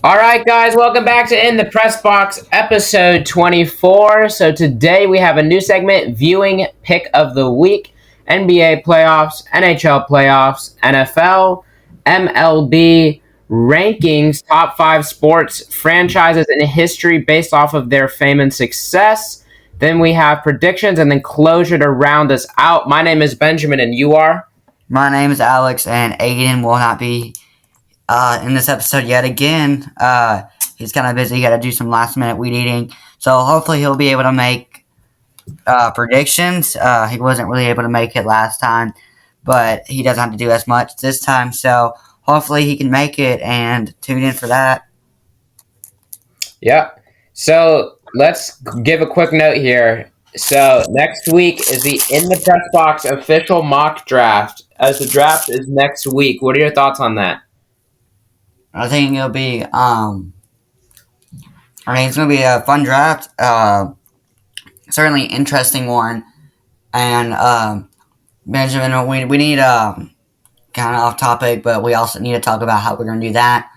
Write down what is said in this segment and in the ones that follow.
All right, guys, welcome back to In the Press Box, episode 24. So today we have a new segment, Viewing Pick of the Week, NBA playoffs, NHL playoffs, NFL, MLB, rankings, top five sports franchises in history based off of their fame and success. Then we have predictions and then closure to round us out. My name is Benjamin, and you are? My name is Alex, and Aiden will not be in this episode yet again. He's kind of busy. He got to do some last minute weed eating. So hopefully he'll be able to make predictions. He wasn't really able to make it last time, but he doesn't have to do as much this time. So hopefully he can make it and tune in for that. Yeah. So let's give a quick note here. So next week is the In the Press Box official mock draft. As the draft is next week, what are your thoughts on that? I think it'll be it's gonna be a fun draft. Certainly interesting one. And Benjamin, we need kind of off topic, but we also need to talk about how we're going to do that.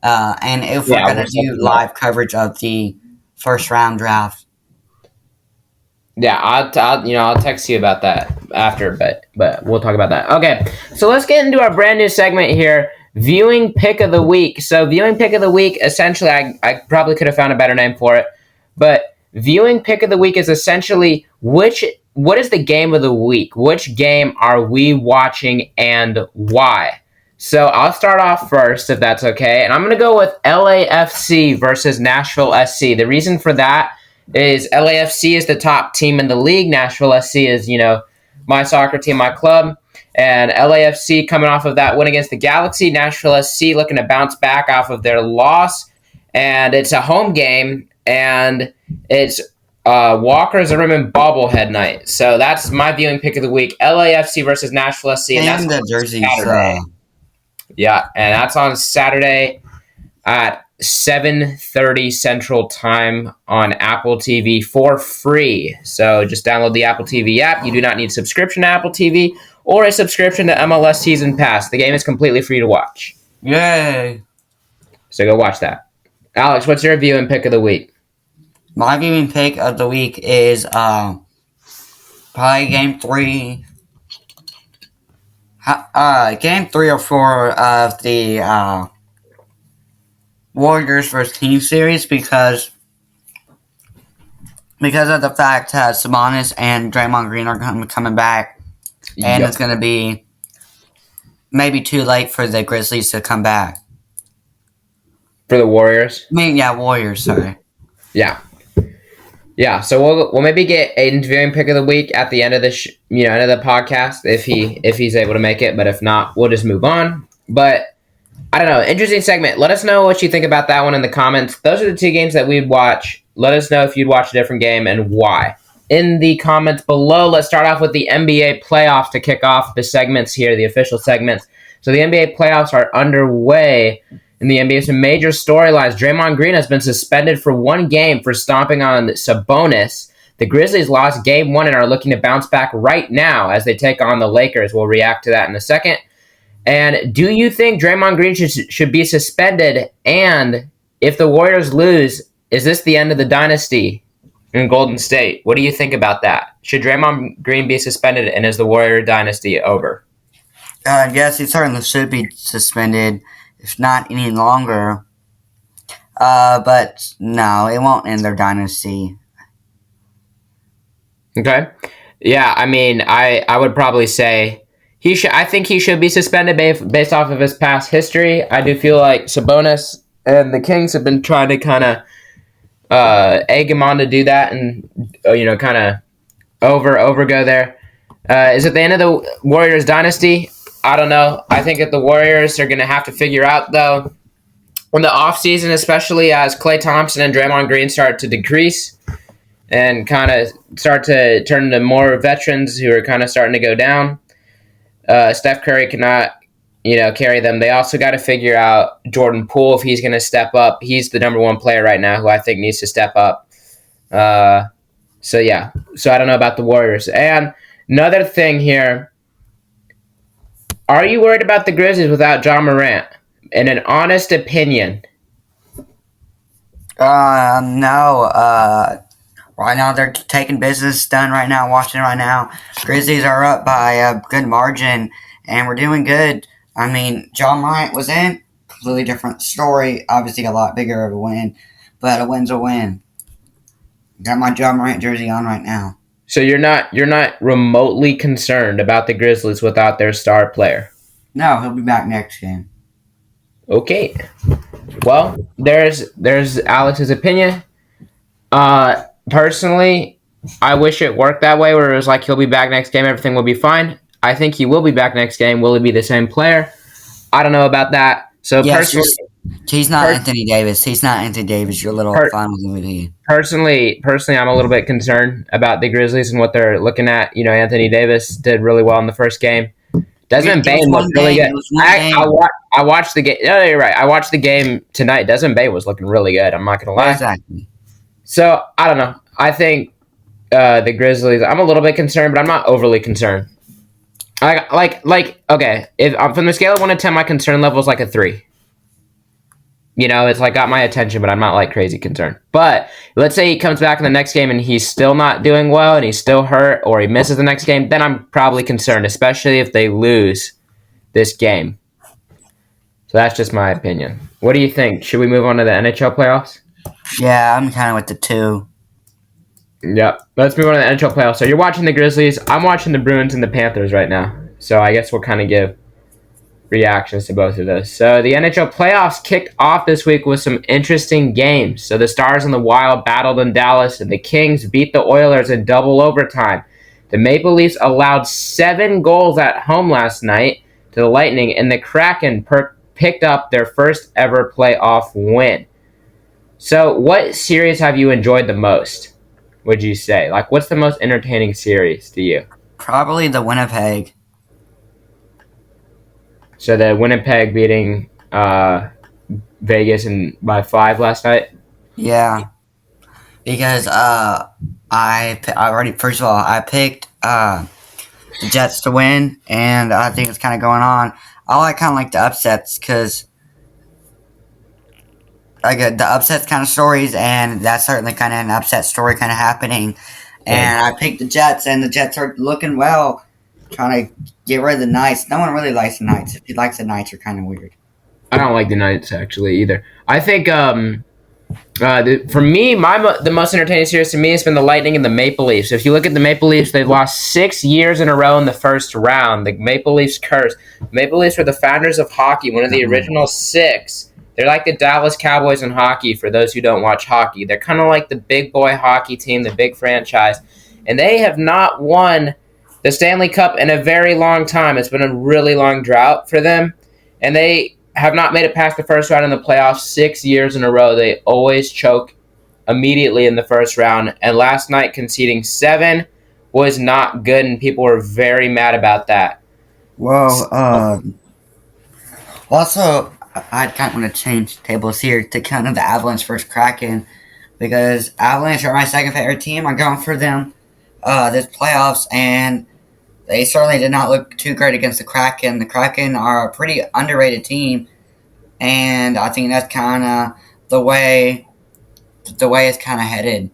And if we're Yeah, going we'll to set do them up. live coverage of the first round draft. Yeah, I'll text you about that after, but we'll talk about that. Okay, so let's get into our brand new segment here, viewing pick of the week. So viewing pick of the week, essentially, I probably could have found a better name for it, but viewing pick of the week is essentially what is the game of the week? Which game are we watching and why? So I'll start off first, if that's okay, and I'm gonna go with LAFC versus Nashville SC. The reason for that is LAFC is the top team in the league. Nashville SC is, my soccer team, my club. And LAFC coming off of that win against the Galaxy. Nashville SC looking to bounce back off of their loss. And it's a home game. And it's Walker Zimmerman bobblehead night. So that's my viewing pick of the week. LAFC versus Nashville SC. And that's And the jerseys. Saturday. Yeah, and that's on Saturday at 7:30 Central Time on Apple TV for free. So just download the Apple TV app. You do not need a subscription to Apple TV or a subscription to MLS Season Pass. The game is completely free to watch. Yay! So go watch that. Alex, what's your viewing pick of the week? My viewing pick of the week is probably game 3 or 4 of the Warriors versus Team series because of the fact that Sabonis and Draymond Green are coming back, and Yep. it's going to be maybe too late for the Grizzlies to come back. For the Warriors? Warriors, sorry. Yeah. Yeah, so we'll maybe get Aiden's viewing pick of the week at the end of the end of the podcast if he's able to make it, but if not, we'll just move on. But I don't know, interesting segment. Let us know what you think about that one in the comments. Those are the two games that we'd watch. Let us know if you'd watch a different game and why. In the comments below, let's start off with the NBA playoffs to kick off the segments here, the official segments. So the NBA playoffs are underway. In the NBA, some major storylines. Draymond Green has been suspended for one game for stomping on Sabonis. The Grizzlies lost game one and are looking to bounce back right now as they take on the Lakers. We'll react to that in a second. And do you think Draymond Green should be suspended? And if the Warriors lose, is this the end of the dynasty in Golden State? What do you think about that? Should Draymond Green be suspended, and is the Warrior dynasty over? Yes, he certainly should be suspended, if not any longer. But no, it won't end their dynasty. Okay. Yeah, I mean, I would probably say I think he should be suspended based off of his past history. I do feel like Sabonis and the Kings have been trying to kind of egg him on to do that, and kind of overgo there. Is it the end of the Warriors dynasty? I don't know. I think that the Warriors are going to have to figure out, though, in the offseason, especially as Klay Thompson and Draymond Green start to decrease and kind of start to turn into more veterans who are kind of starting to go down. Steph Curry cannot, carry them. They also got to figure out Jordan Poole, if he's going to step up. He's the number one player right now who I think needs to step up. So I don't know about the Warriors. And another thing here, are you worried about the Grizzlies without John Morant? In an honest opinion, No. Right now they're taking business done right now, watching right now. Grizzlies are up by a good margin, and we're doing good. I mean, John Morant was in, completely different story. Obviously, a lot bigger of a win, but a win's a win. Got my John Morant jersey on right now. So you're not remotely concerned about the Grizzlies without their star player. No, he'll be back next game. Okay. Well, there's Alex's opinion. Personally, I wish it worked that way where it was like he'll be back next game, everything will be fine. I think he will be back next game. Will he be the same player? I don't know about that. So Yes, he's not per- Anthony Davis. He's not Anthony Davis. You're a little per- fine with him. personally, I'm a little bit concerned about the Grizzlies and what they're looking at. You know, Anthony Davis did really well in the first game. Desmond It was Bain one looked really game. good. It was one game. I watched the game. No, you're right. I watched the game tonight. Desmond Bain was looking really good. I'm not gonna lie. Exactly. So I don't know. I think the Grizzlies. I'm a little bit concerned, but I'm not overly concerned. Okay. If from the scale of 1 to 10, my concern level is like a 3. You know, it's like got my attention, but I'm not like crazy concerned. But let's say he comes back in the next game and he's still not doing well and he's still hurt or he misses the next game, then I'm probably concerned, especially if they lose this game. So that's just my opinion. What do you think? Should we move on to the NHL playoffs? Yeah, I'm kind of with the 2. Yep. Let's move on to the NHL playoffs. So you're watching the Grizzlies. I'm watching the Bruins and the Panthers right now. So I guess we'll kind of give reactions to both of those. So the NHL playoffs kicked off this week with some interesting games. So the Stars and the Wild battled in Dallas, and the Kings beat the Oilers in double overtime. The Maple Leafs allowed 7 goals at home last night to the Lightning, and the Kraken picked up their first ever playoff win. So what series have you enjoyed the most, would you say? Like, what's the most entertaining series to you? Probably the Winnipeg. So the Winnipeg beating Vegas by 5 last night. Yeah, because I already first of all I picked the Jets to win, and I think it's kind of going on. I like the upsets because I get the upsets kind of stories, and that's certainly kind of an upset story kind of happening. And I picked the Jets, and the Jets are looking well, trying to get rid of the Knights. No one really likes the Knights. If you like the Knights, you're kind of weird. I don't like the Knights actually either. I think for me, the most entertaining series to me has been the Lightning and the Maple Leafs. If you look at the Maple Leafs, they've lost 6 years in a row in the first round. The Maple Leafs curse. Maple Leafs were the founders of hockey, one of the original 6. They're like the Dallas Cowboys in hockey, for those who don't watch hockey. They're kind of like the big boy hockey team, the big franchise. And they have not won the Stanley Cup in a very long time. It's been a really long drought for them. And they have not made it past the first round in the playoffs 6 years in a row. They always choke immediately in the first round. And last night, conceding 7 was not good, and people were very mad about that. Well, also, I kind of want to change tables here to kind of the Avalanche versus Kraken, because Avalanche are my second favorite team. I'm going for them this playoffs, and they certainly did not look too great against the Kraken. The Kraken are a pretty underrated team, and I think that's kind of the way it's kind of headed.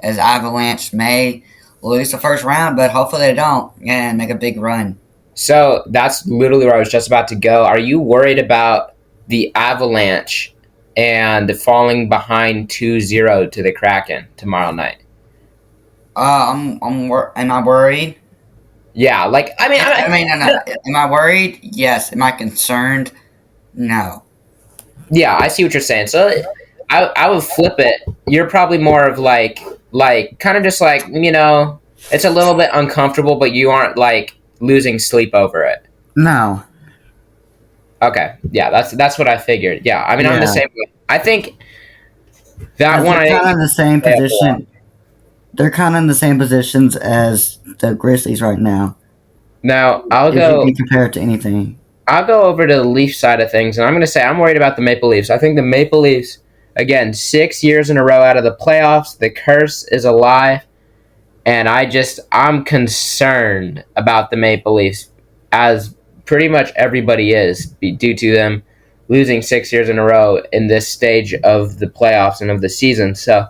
As Avalanche may lose the first round, but hopefully they don't and make a big run. So that's literally where I was just about to go. Are you worried about the Avalanche and falling behind 2-0 to the Kraken tomorrow night? Am I worried? Yeah, like No. Am I worried? Yes. Am I concerned? No. yeah, I see what you're saying. So I would flip it. You're probably more of like kind of just like, it's a little bit uncomfortable, but you aren't like losing sleep over it. No. Okay, yeah, that's what I figured. Yeah, I mean, I'm the Yeah. same way. I think that one. They're kind of in the same position. They're kind of in the same positions as the Grizzlies right now. Now If you can compare it to anything. I'll go over to the Leaf side of things, and I'm going to say I'm worried about the Maple Leafs. I think the Maple Leafs, again, 6 years in a row out of the playoffs. The curse is alive, and I'm concerned about the Maple Leafs, as pretty much everybody is, due to them losing 6 years in a row in this stage of the playoffs and of the season. So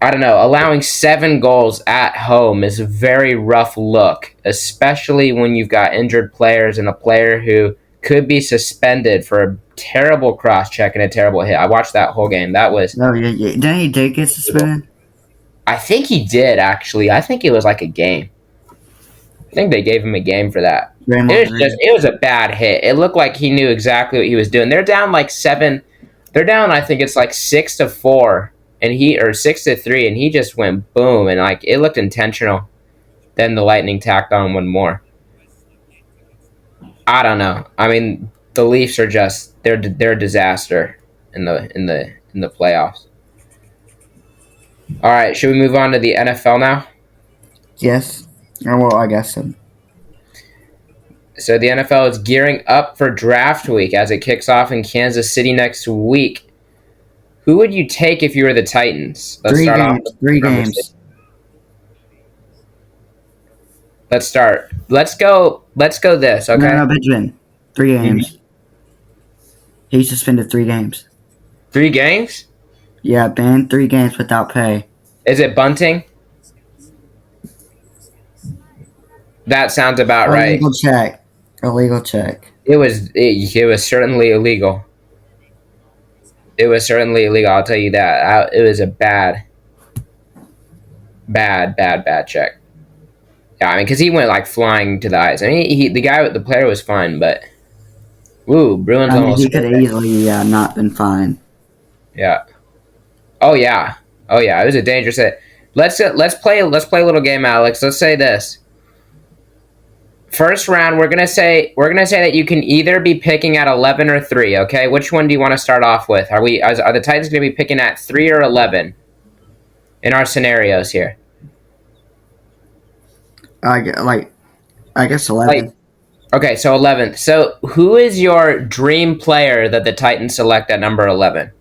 I don't know. Allowing 7 goals at home is a very rough look, especially when you've got injured players and a player who could be suspended for a terrible cross check and a terrible hit. I watched that whole game. That was. No, yeah. Then he did get suspended. I think he did actually. I think it was like a game. I think they gave him a game for that. It was a bad hit. It looked like he knew exactly what he was doing. They're down like 7. They're down. I think it's like 6-4. And he or 6-3, and he just went boom, and like it looked intentional. Then the Lightning tacked on one more. I don't know. I mean, the Leafs are just they're a disaster in the playoffs. All right, should we move on to the NFL now? Yes. Well, I guess so. So the NFL is gearing up for draft week as it kicks off in Kansas City next week. Who would you take if you were the Titans? Let's start off with 3 games. Let's start. Let's go this, okay? No, Benjamin. 3 games. Mm-hmm. He's suspended 3 games. 3 games? Yeah, Ben. 3 games without pay. Is it bunting? That sounds about right. Illegal check. It was certainly illegal. It was certainly illegal, I'll tell you that. It was a bad check. Yeah, I mean, because he went, like, flying to the ice. I mean, the player was fine, but... Ooh, Bruins almost... He could easily, not been fine. Yeah. Oh, yeah. It was a dangerous hit. Let's play a little game, Alex. Let's say this. First round, we're gonna say that you can either be picking at 11 or 3. Okay, which one do you want to start off with? Are the Titans gonna be picking at 3 or 11 in our scenarios here? I guess 11. Okay, so 11th. So who is your dream player that the Titans select at number 11?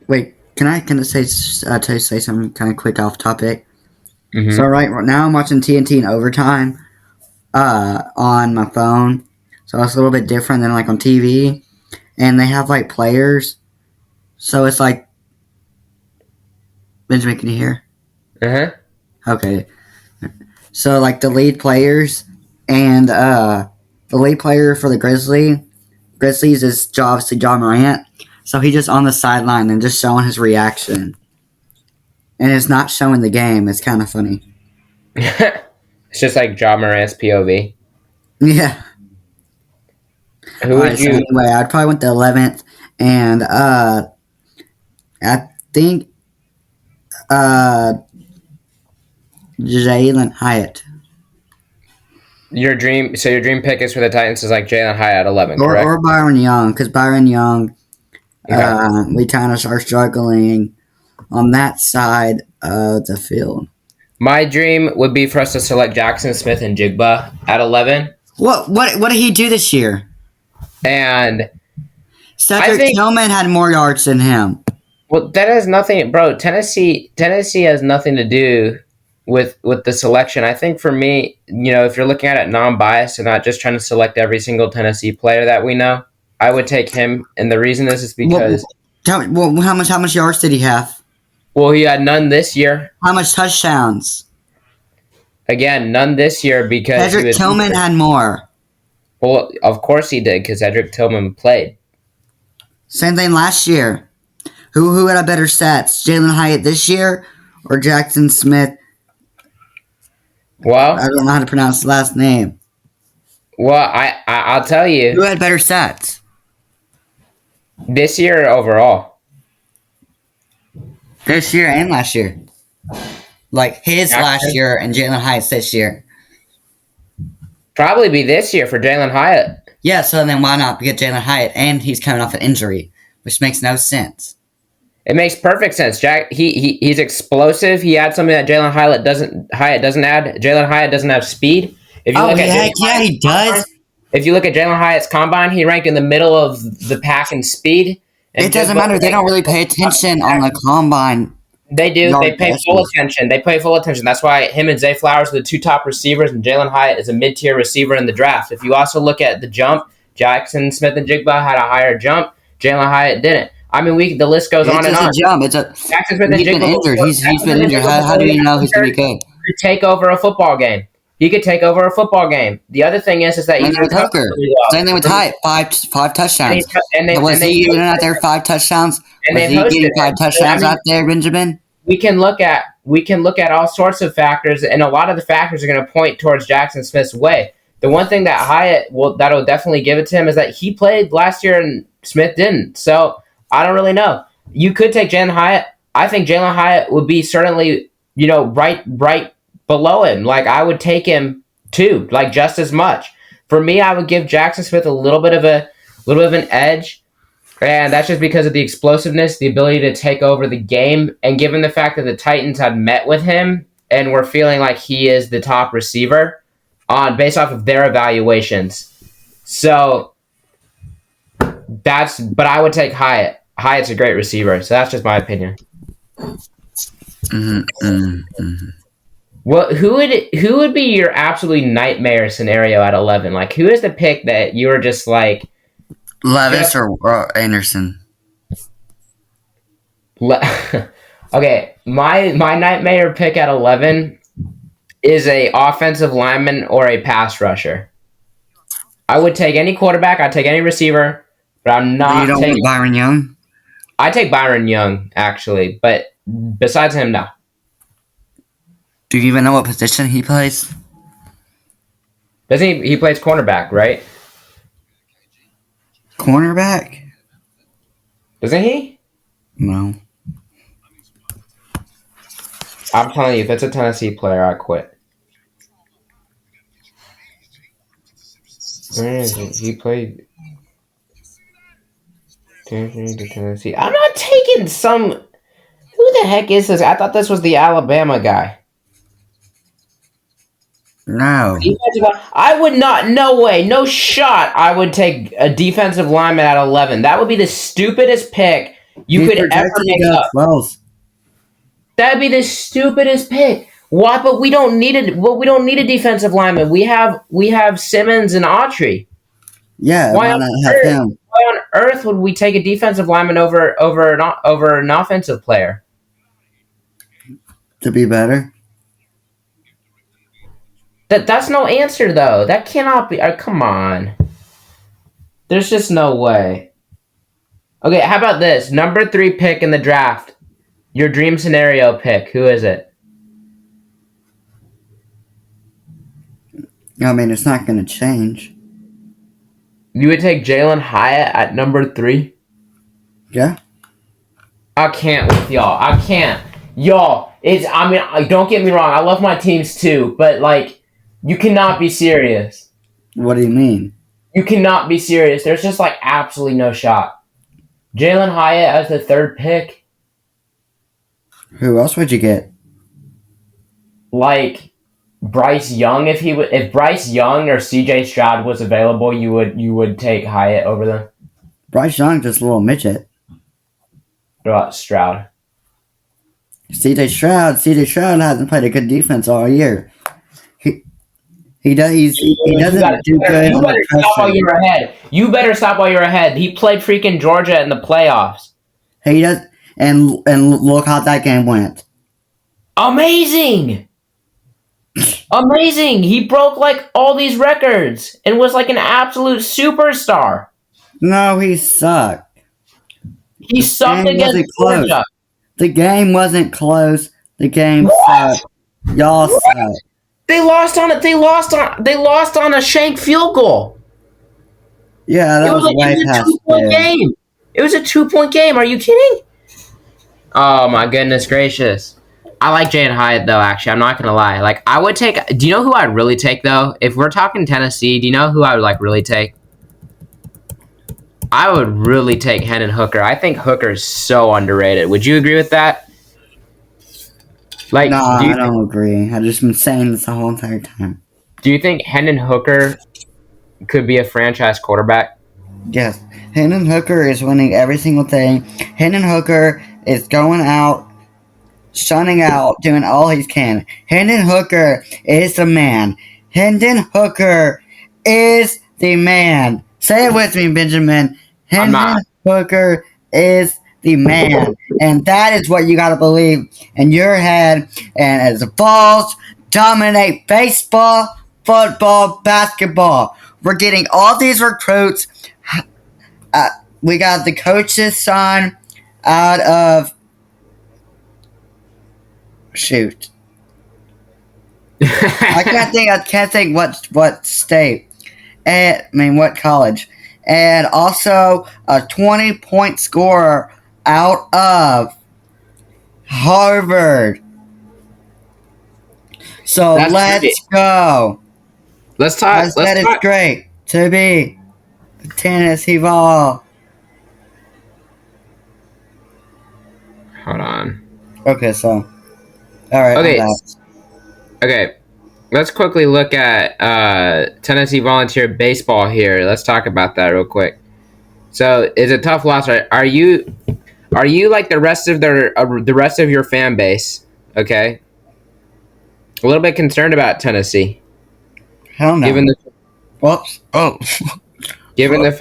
Wait. Can I say something kind of quick off topic? Mm-hmm. So right now I'm watching TNT in overtime on my phone. So it's a little bit different than like on TV. And they have like players. So it's like Benjamin, can you hear? Uh-huh. Okay. So like the lead players and the lead player for the Grizzlies is obviously John Morant. So he's just on the sideline and just showing his reaction. And it's not showing the game. It's kind of funny. It's just like John Morant's POV. Yeah. Who would you... So anyway, I'd probably went the 11th. And I think Jalen Hyatt. Your dream pick is for the Titans is like Jalen Hyatt at 11, correct? Or Byron Young, because Byron Young... we kind of are struggling on that side of the field. My dream would be for us to select Jackson Smith and Jigba at 11. What did he do this year? And Cedric Tillman had more yards than him. Well, that has nothing, bro. Tennessee has nothing to do with the selection. I think for me, if you're looking at it non-biased and not just trying to select every single Tennessee player that we know, I would take him, and the reason is because... how much yards did he have? Well, he had none this year. How much touchdowns? Again, none this year because... Cedric Tillman had more. Well, of course he did, because Cedric Tillman played. Same thing last year. Who had a better stats? Jalen Hyatt this year or Jackson Smith? Well... I don't know how to pronounce the last name. Well, I'll tell you... Who had better stats? This year or overall? This year and last year. Like his last year and Jalen Hyatt's this year. Probably be this year for Jalen Hyatt. Yeah, so then why not get Jalen Hyatt? And he's coming off an injury, which makes no sense. It makes perfect sense. He's explosive. He adds something that Jalen Hyatt doesn't add. Jalen Hyatt doesn't have speed. If you he does. If you look at Jalen Hyatt's combine, he ranked in the middle of the pack in speed. It doesn't matter. They don't really pay attention on the combine. They do. yard They pay full catches. attention. They pay full attention. That's why him and Zay Flowers are the two top receivers, and Jalen Hyatt is a mid-tier receiver in the draft. If you also look at the jump, Jackson Smith and Jigba had a higher jump. Jalen Hyatt didn't. I mean, the list goes on It's and just a on. jump. Jackson Smith and He's been Jigba injured. He's Jackson been Smith and injured. Jigba How before do he you know got he's gonna be injured good? could take over a football game. He could take over a football game. The other thing is that Same he's thing with recovered Hooker. really well. Same thing with Hyde. Five touchdowns. Was he getting out there 5 touchdowns? And Was they've he getting hosted five him. So, I touchdowns mean, out there, Benjamin? we can look at all sorts of factors, and a lot of the factors are going to point towards Jackson Smith's way. The one thing that that'll definitely give it to him is that he played last year and Smith didn't. So I don't really know. You could take Jalen Hyatt. I think Jalen Hyatt would be certainly right below him. Like I would take him too, like just as much. For me, I would give Jackson Smith a little bit of an edge. And that's just because of the explosiveness, the ability to take over the game, and given the fact that the Titans had met with him and were feeling like he is the top receiver based off of their evaluations. So but I would take Hyatt. Hyatt's a great receiver, so that's just my opinion. Well, who would be your absolutely nightmare scenario at 11? Like, who is the pick that you were just like Levis or Anderson? Okay, my nightmare pick at 11 is a offensive lineman or a pass rusher. I would take any quarterback. I'd take any receiver, but I'm not. You don't want Byron Young? I take Byron Young actually, but besides him, no. Do you even know what position he plays? Doesn't he? He plays cornerback, right? Cornerback? Doesn't he? No. I'm telling you, if it's a Tennessee player, I quit. Where is it? He played Tennessee. I'm not taking some. Who the heck is this? I thought this was the Alabama guy. No. I would not. No way. No shot. I would take a defensive lineman at 11. That would be the stupidest pick you could ever make up. 12. That'd be the stupidest pick. Why? But we don't need it. Well, we don't need a defensive lineman. We have Simmons and Autry. Yeah. Why not have him? Why on earth would we take a defensive lineman over an offensive player? To be better. That's no answer though. That cannot be. Come on. There's just no way. Okay, how about this? Number 3 pick in the draft. Your dream scenario pick. Who is it? I mean, it's not going to change. You would take Jalen Hyatt at number 3? Yeah. I can't with y'all. I can't. Y'all, don't get me wrong. I love my teams too, but like, you cannot be serious. What do you mean? You cannot be serious. There's just like absolutely no shot. Jalen Hyatt as the 3rd pick. Who else would you get? Like Bryce Young, if Bryce Young or CJ Stroud was available, you would take Hyatt over them. Bryce Young, just a little midget. What about Stroud? CJ Stroud hasn't played a good defense all year. He doesn't do good on the pressure. You better stop while you're ahead. He played freaking Georgia in the playoffs. He does, and look how that game went. Amazing! Amazing! He broke like all these records and was like an absolute superstar. No, he sucked. He sucked against Georgia. The game wasn't close. The game sucked. Y'all sucked. They lost on a shank field goal. Yeah, that was way past a 2-point game. It was a 2-point game. Are you kidding? Oh my goodness gracious. I like Jalen Hyatt though, actually. I'm not gonna lie. Like I would take do you know who I'd really take though? If we're talking Tennessee, do you know who I would like really take? I would really take Hendon Hooker. I think Hooker's so underrated. Would you agree with that? Like, no, I don't agree. I've just been saying this the whole entire time. Do you think Hendon Hooker could be a franchise quarterback? Yes. Hendon Hooker is winning every single thing. Hendon Hooker is going out shunning out, doing all he can. Hendon Hooker is the man. Hendon Hooker is the man. Say it with me, Benjamin. I'm Hendon not. Hooker is the man. And that is what you got to believe in your head. And as the Vols dominate baseball, football, basketball, we're getting all these recruits. We got the coach's son out of shoot. I can't think what state. And what college. And also a 20-point scorer out of Harvard. So That's let's great. go. Let's talk. I said it's great to be a Tennessee Vol. Hold on. Okay, so all right. Okay. Okay. Let's quickly look at Tennessee Volunteer baseball here. Let's talk about that real quick. So it's a tough loss, right? Are you like the rest of the rest of your fan base? Okay. A little bit concerned about Tennessee. Hell no. Given the Whoops. Oh. given the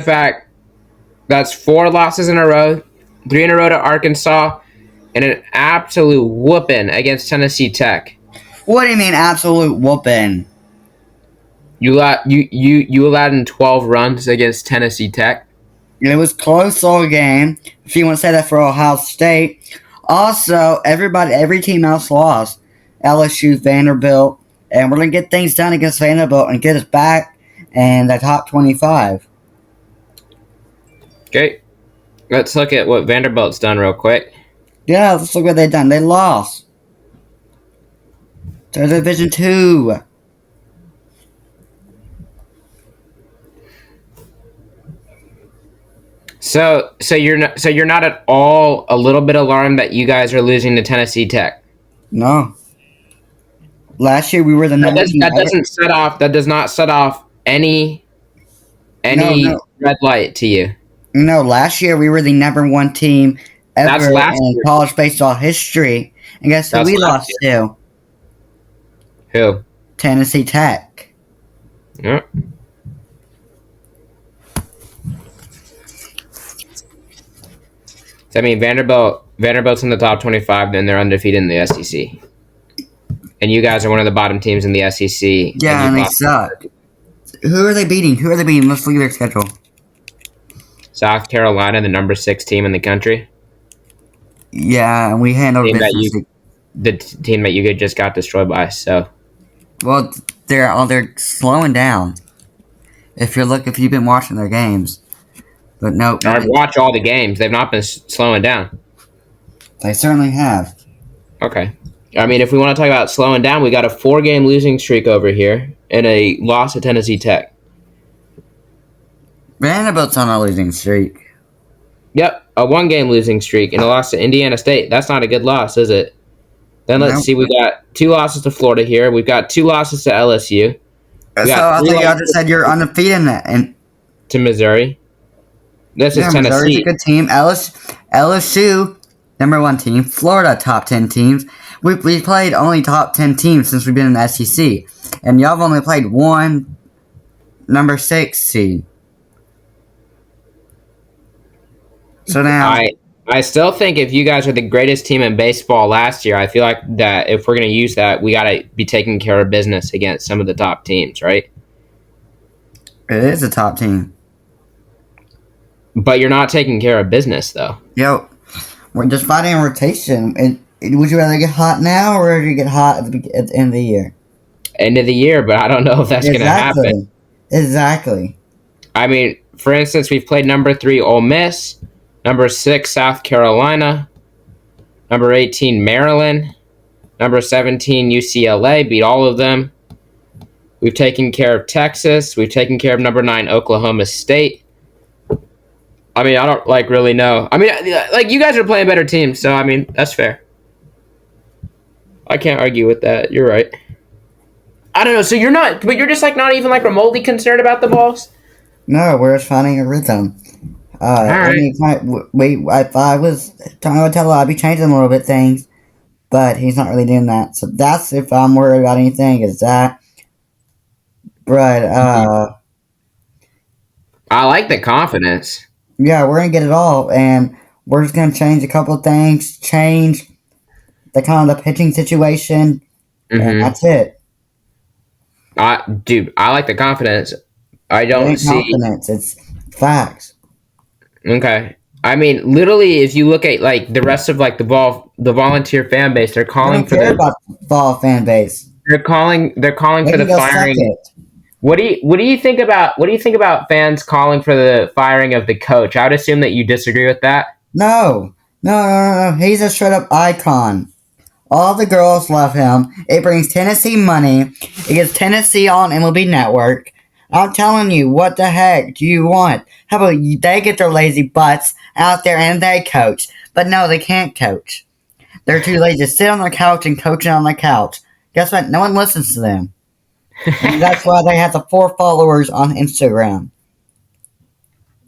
fact that's 4 losses in a row, 3 in a row to Arkansas, and an absolute whooping against Tennessee Tech. What do you mean, absolute whooping? You allowed in 12 runs against Tennessee Tech. It was close all game. If you want to say that for Ohio State. Also, every team else lost. LSU, Vanderbilt, and we're gonna get things done against Vanderbilt and get us back in the top 25. Okay, let's look at what Vanderbilt's done real quick. Yeah, let's look what they've done. They lost. They're Division 2. So you're not at all a little bit alarmed that you guys are losing to Tennessee Tech. No. Last year we were the number one. That does not set off any red light to you. No, last year we were the number one team ever in year. college baseball history. And guess who we lost to? Who? Tennessee Tech. Yep. So, I mean, Vanderbilt's in the top 25, then they're undefeated in the SEC. And you guys are one of the bottom teams in the SEC. Yeah, and they suck. Who are they beating? Let's look at their schedule. South Carolina, the number 6 team in the country. Yeah, and we handled the team that you just got destroyed by. So, well, they're slowing down. If you've been watching their games, but no, I've watched all the games. They've not been slowing down. They certainly have. Okay. I mean, if we want to talk about slowing down, we got a 4-game losing streak over here and a loss to Tennessee Tech. Vanderbilt's on a losing streak. Yep, a 1-game losing streak and a loss to Indiana State. That's not a good loss, is it? Then let's see. We got 2 losses to Florida here. We've got 2 losses to LSU. So I think y'all just said you're undefeated in that. And to Missouri. This is Tennessee. Missouri's a good team. LSU, number 1 team. Florida, top 10 teams. We've played only top 10 teams since we've been in the SEC. And y'all have only played 1 number 6 seed. So now... I still think if you guys are the greatest team in baseball last year, I feel like that if we're going to use that, we got to be taking care of business against some of the top teams, right? It is a top team. But you're not taking care of business, though. Yo, we're just fighting a rotation. Would you rather get hot now or would you get hot at the end of the year? End of the year, but I don't know if that's going to happen. Exactly. I mean, for instance, we've played number 3 Ole Miss, number 6 South Carolina, number 18 Maryland, number 17 UCLA, beat all of them. We've taken care of Texas. We've taken care of number 9 Oklahoma State. I mean, I don't really know. I mean, you guys are playing better teams, so I mean, that's fair. I can't argue with that. You're right. I don't know. So you're just not even remotely concerned about the balls? No, we're just finding a rhythm. All right. If I was trying to tell, I'd be changing a little bit things, but he's not really doing that. So that's if I'm worried about anything, is that. But I like the confidence. yeah, we're gonna get it all, and we're just gonna change a couple of things, change the kind of the pitching situation, and Mm-hmm. that's it. Dude, I like the confidence. I It don't ain't see. confidence; it's facts. Okay. I mean, literally, if you look at like the rest of like the volunteer fan base, they're I calling don't for care the about the ball fan base. they're calling They for can the go suck firing. it. What do you think about fans calling for the firing of the coach? I would assume that you disagree with that. No, no. He's a straight up icon. All the girls love him. It brings Tennessee money. It gets Tennessee on MLB Network. I'm telling you, what the heck do you want? How about they get their lazy butts out there and they coach? But no, they can't coach. They're too lazy to sit on their couch and coaching on the couch. Guess what? No one listens to them. And that's why they have the 4 followers on Instagram.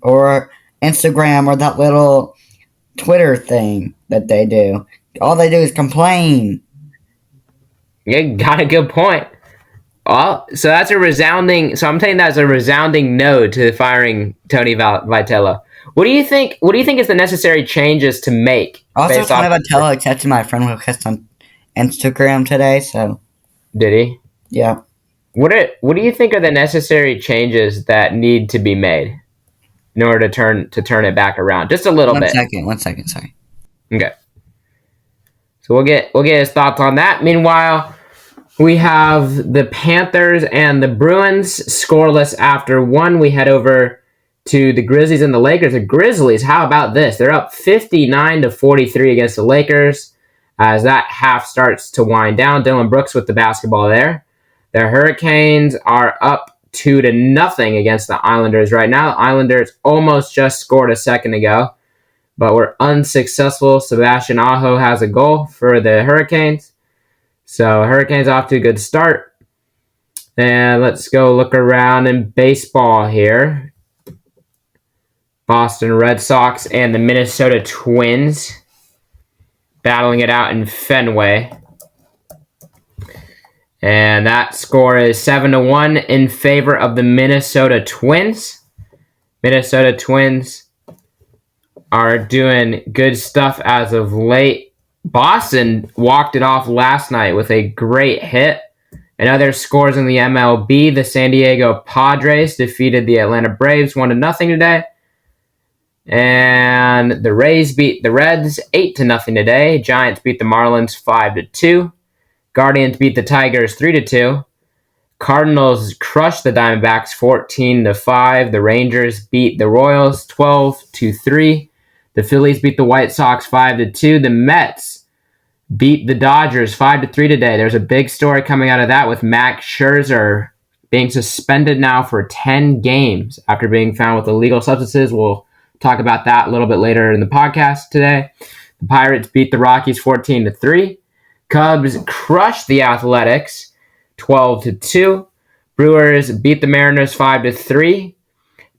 Or Instagram or that little Twitter thing that they do. All they do is complain. You got a good point. Well, so that's a resounding. So I'm taking that as a resounding no to firing Tony Vitello. What do you think? What do you think is the necessary changes to make Also, based off? Tony Vitello accepted my friend request on Instagram today, so Did he? yeah. What do you think are the necessary changes that need to be made in order to turn it back around just a little bit? 1 second, sorry. Okay. So we'll get his thoughts on that. Meanwhile, we have the Panthers and the Bruins scoreless after one. We head over to the Grizzlies and the Lakers. The Grizzlies, how about this? They're up 59-43 against the Lakers as that half starts to wind down. Dylan Brooks with the basketball there. The Hurricanes are up 2-0 against the Islanders right now. The Islanders almost just scored a second ago, but were unsuccessful. Sebastian Aho has a goal for the Hurricanes. So Hurricanes off to a good start. And let's go look around in baseball here. Boston Red Sox and the Minnesota Twins battling it out in Fenway. And that score is 7-1 in favor of the Minnesota Twins. Minnesota Twins are doing good stuff as of late. Boston walked it off last night with a great hit. In other scores in the MLB, the San Diego Padres defeated the Atlanta Braves 1-0 today. And the Rays beat the Reds 8-0 today. Giants beat the Marlins 5-2. Guardians beat the Tigers 3-2. Cardinals crushed the Diamondbacks 14-5. The Rangers beat the Royals 12-3. The Phillies beat the White Sox 5-2. The Mets beat the Dodgers 5-3 today. There's a big story coming out of that with Max Scherzer being suspended now for 10 games after being found with illegal substances. We'll talk about that a little bit later in the podcast today. The Pirates beat the Rockies 14-3. Cubs crushed the Athletics 12-2. Brewers beat the Mariners 5-3.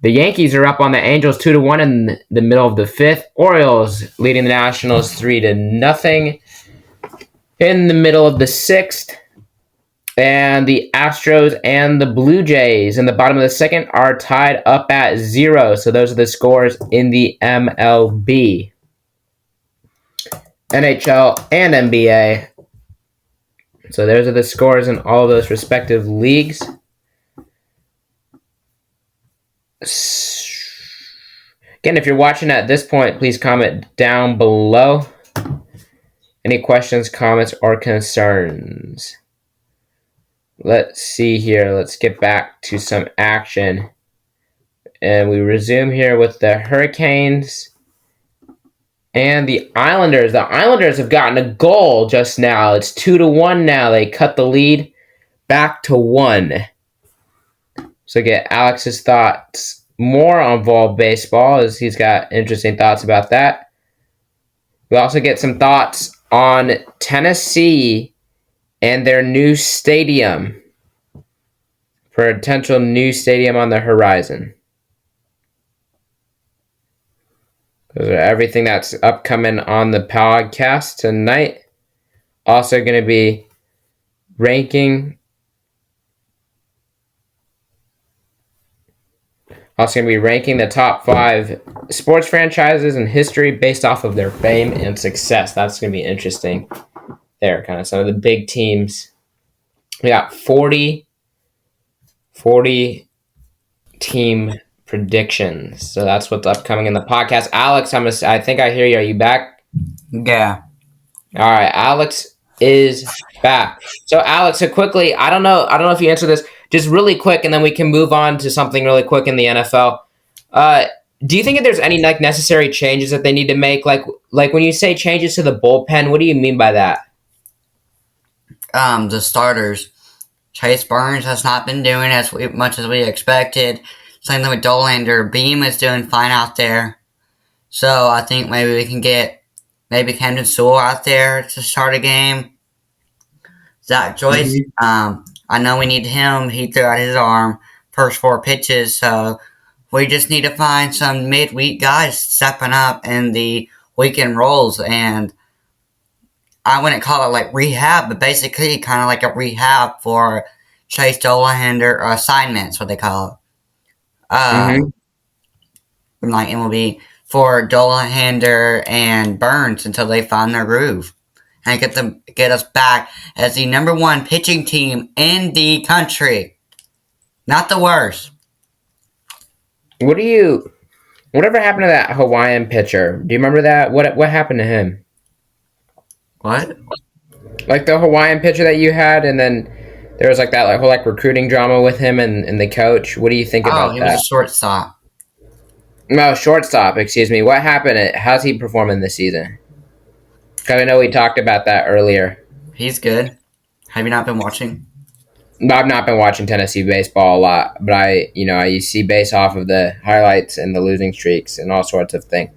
The Yankees are up on the Angels 2-1 in the middle of the fifth. Orioles leading the Nationals 3-0 in the middle of the sixth. And the Astros and the Blue Jays in the bottom of the second are tied up at 0. So those are the scores in the MLB, NHL, and NBA. So those are the scores in all those respective leagues. Again, if you're watching at this point, please comment down below any questions, comments, or concerns. Let's see here. Let's get back to some action. And we resume here with the Hurricanes and the Islanders. The Islanders have gotten a goal just now. It's 2-1 now. They cut the lead back to 1. So get Alex's thoughts more on Vol baseball, as he's got interesting thoughts about that. We also get some thoughts on Tennessee and their new stadium. Potential new stadium on the horizon. Those are everything that's upcoming on the podcast tonight. Also going to be ranking. Also going to be ranking the top 5 sports franchises in history based off of their fame and success. That's going to be interesting. There, kind of some of the big teams. We got 40 team predictions. So that's what's upcoming in the podcast. Alex, I think I hear you. Are you back? Yeah. All right, Alex is back. So Alex, so quickly, I don't know if you answer this, just really quick, and then we can move on to something really quick in the NFL. Uh, do you think that there's any like necessary changes that they need to make? Like when you say changes to the bullpen, what do you mean by that? The starters. Chase Burns has not been doing much as we expected. Same thing with Dolander. Beam is doing fine out there. So I think maybe we can get maybe Camden Sewell out there to start a game. Zach Joyce, I know we need him. He threw out his arm first 4 pitches, so we just need to find some midweek guys stepping up in the weekend roles. And I wouldn't call it like rehab, but basically kind of like a rehab for Chase Dolander or assignments, what they call it. Mm-hmm. Like MLB for Dolander and Burns until they find their groove and get us back as the number 1 pitching team in the country. Not the worst. Whatever happened to that Hawaiian pitcher? Do you remember that? What happened to him? What? Like the Hawaiian pitcher that you had, and then there was like that whole recruiting drama with him and the coach. What do you think about He that? was a shortstop. No, shortstop. Excuse me. What happened? How's he performing this season? Because I know we talked about that earlier. He's good. Have you not been watching? I've not been watching Tennessee baseball a lot, but I see based off of the highlights and the losing streaks and all sorts of things.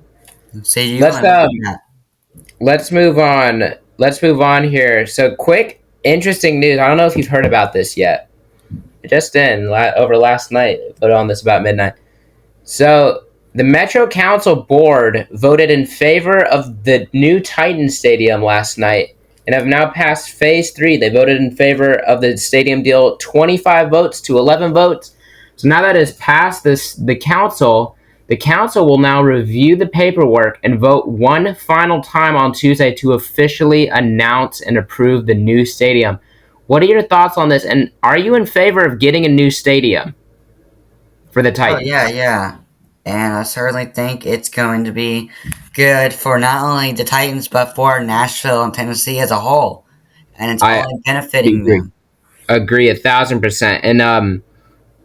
See, Let's move on. Let's move on here. So, quick, interesting news. I don't know if you've heard about this yet. Just over last night. Put on this about midnight. So, the Metro Council Board voted in favor of the new Titan Stadium last night and have now passed Phase 3. They voted in favor of the stadium deal 25 votes to 11 votes. So now that has passed the council will now review the paperwork and vote one final time on Tuesday to officially announce and approve the new stadium. What are your thoughts on this? And are you in favor of getting a new stadium for the Titans? Yeah. And I certainly think it's going to be good for not only the Titans, but for Nashville and Tennessee as a whole. And it's only benefiting them. Agree 1,000%. And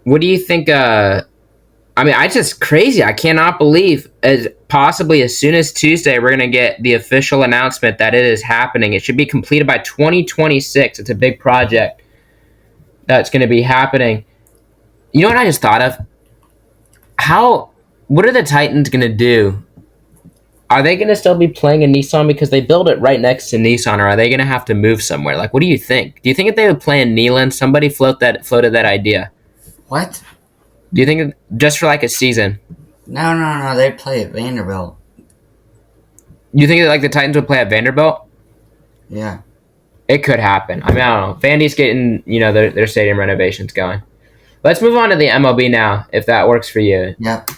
what do you think? It's just crazy. I cannot believe as soon as Tuesday, we're going to get the official announcement that it is happening. It should be completed by 2026. It's a big project that's going to be happening. You know what I just thought of? What are the Titans going to do? Are they going to still be playing in Nissan because they built it right next to Nissan, or are they going to have to move somewhere? Like, what do you think? Do you think if they would play in Neyland? Somebody floated that idea. What? Do you think just for like a season? No. They play at Vanderbilt. You think that the Titans would play at Vanderbilt? Yeah. It could happen. I don't know. Vandy's getting their stadium renovations going. Let's move on to the MLB now, if that works for you. Yep.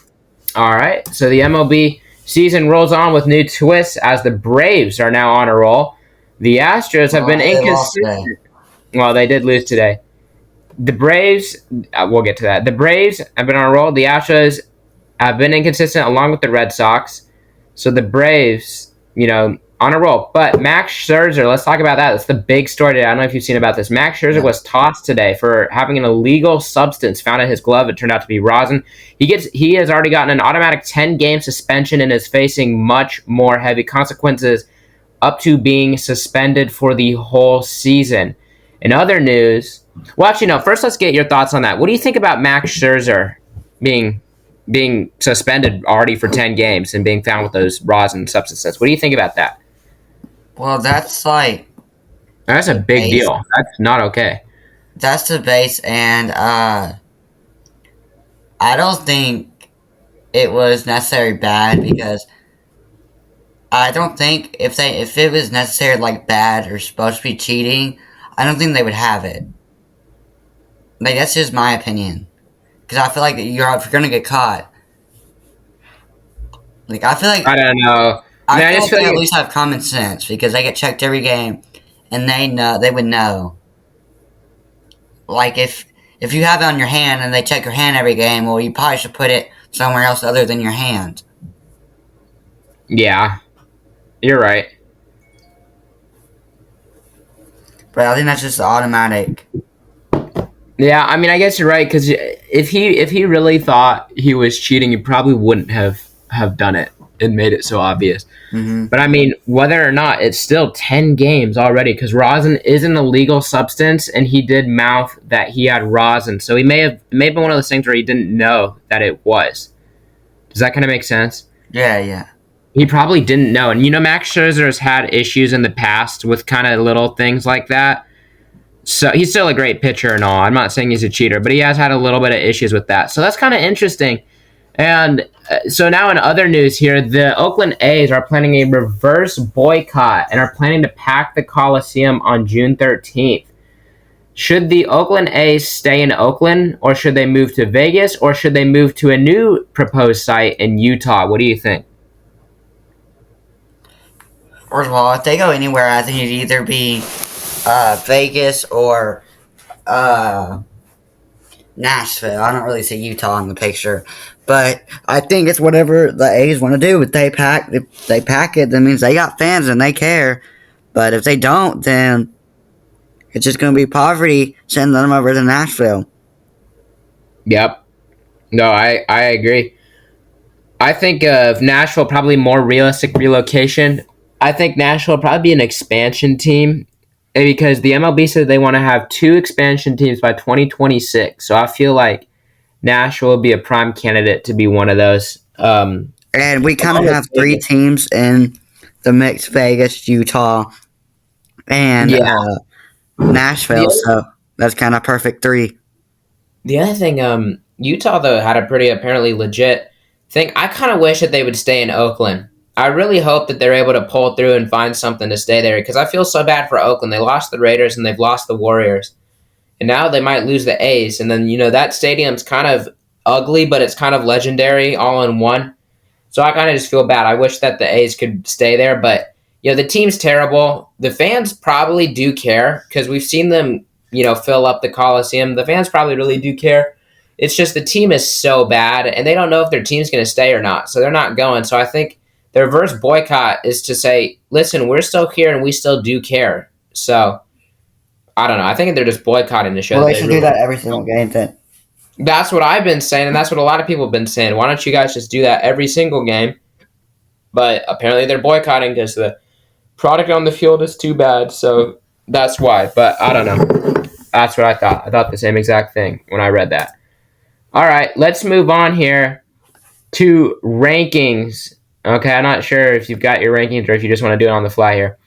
All right. So the MLB season rolls on with new twists as the Braves are now on a roll. The Astros have been inconsistent. Well, they did lose today. The Braves, we'll get to that. The Braves have been on a roll. The Astros have been inconsistent along with the Red Sox. So the Braves, on a roll. But Max Scherzer, let's talk about that. That's the big story today. I don't know if you've seen about this. Max Scherzer was tossed today for having an illegal substance found in his glove. It turned out to be rosin. He has already gotten an automatic 10-game suspension and is facing much more heavy consequences, up to being suspended for the whole season. In other news, first let's get your thoughts on that. What do you think about Max Scherzer being suspended already for 10 games and being found with those rosin substances? What do you think about that? Well, that's a big deal. That's not okay. That's the base, and I don't think it was necessarily bad because I don't think if it was necessary, like bad or supposed to be cheating, I don't think they would have it. Like that's just my opinion. Because I feel like if you're gonna get caught, like I don't know. I I mean, I feel just like feel they like at least have common sense because they get checked every game, and they would know. Like if you have it on your hand and they check your hand every game, well, you probably should put it somewhere else other than your hand. yeah, you're right. But I think that's just automatic. Yeah, I mean, I guess you're right because if he really thought he was cheating, he probably wouldn't have done it and made it so obvious. Hmm. But I mean, whether or not, it's still 10 games already because rosin is an illegal substance, and he did mouth that he had rosin, so he may have been one of those things where he didn't know that it was. Does that kind of make sense? Yeah, yeah. He probably didn't know, and Max Scherzer has had issues in the past with kind of little things like that. So he's still a great pitcher and all. I'm not saying he's a cheater, but he has had a little bit of issues with that. So that's kind of interesting. And so now in other news here, the Oakland A's are planning a reverse boycott and are planning to pack the Coliseum on June 13th. Should the Oakland A's stay in Oakland, or should they move to Vegas, or should they move to a new proposed site in Utah? What do you think? First of all, if they go anywhere, I think it'd either be Vegas or uh, Nashville. I don't really see Utah in the picture, but I think it's whatever the A's want to do. If they pack it, that means they got fans and they care. But if they don't, then it's just going to be poverty sending them over to Nashville. Yep. No, I agree. I think of Nashville probably more realistic relocation. I think Nashville will probably be an expansion team because the MLB said they want to have two expansion teams by 2026. So I feel like Nashville will be a prime candidate to be one of those. And we kind of have three teams in the mix: Vegas, Utah, and Yeah. Nashville. So that's kind of perfect three. The other thing, Utah though had a pretty apparently legit thing. I kind of wish that they would stay in Oakland. I really hope that they're able to pull through and find something to stay there because I feel so bad for Oakland. They lost the Raiders and they've lost the Warriors, and now they might lose the A's. And then that stadium's kind of ugly, but it's kind of legendary all in one. So I kind of just feel bad. I wish that the A's could stay there, but the team's terrible. The fans probably do care because we've seen them fill up the Coliseum. The fans probably really do care. It's just the team is so bad, and they don't know if their team's going to stay or not, so they're not going. So I think the reverse boycott is to say, listen, we're still here, and we still do care. So I don't know. I think they're just boycotting the show. Well, they should do that every single game then. That's what I've been saying, and that's what a lot of people have been saying. Why don't you guys just do that every single game? But apparently they're boycotting because the product on the field is too bad, so that's why. But I don't know. That's what I thought. I thought the same exact thing when I read that. All right, let's move on here to rankings. Okay, I'm not sure if you've got your rankings or if you just want to do it on the fly here.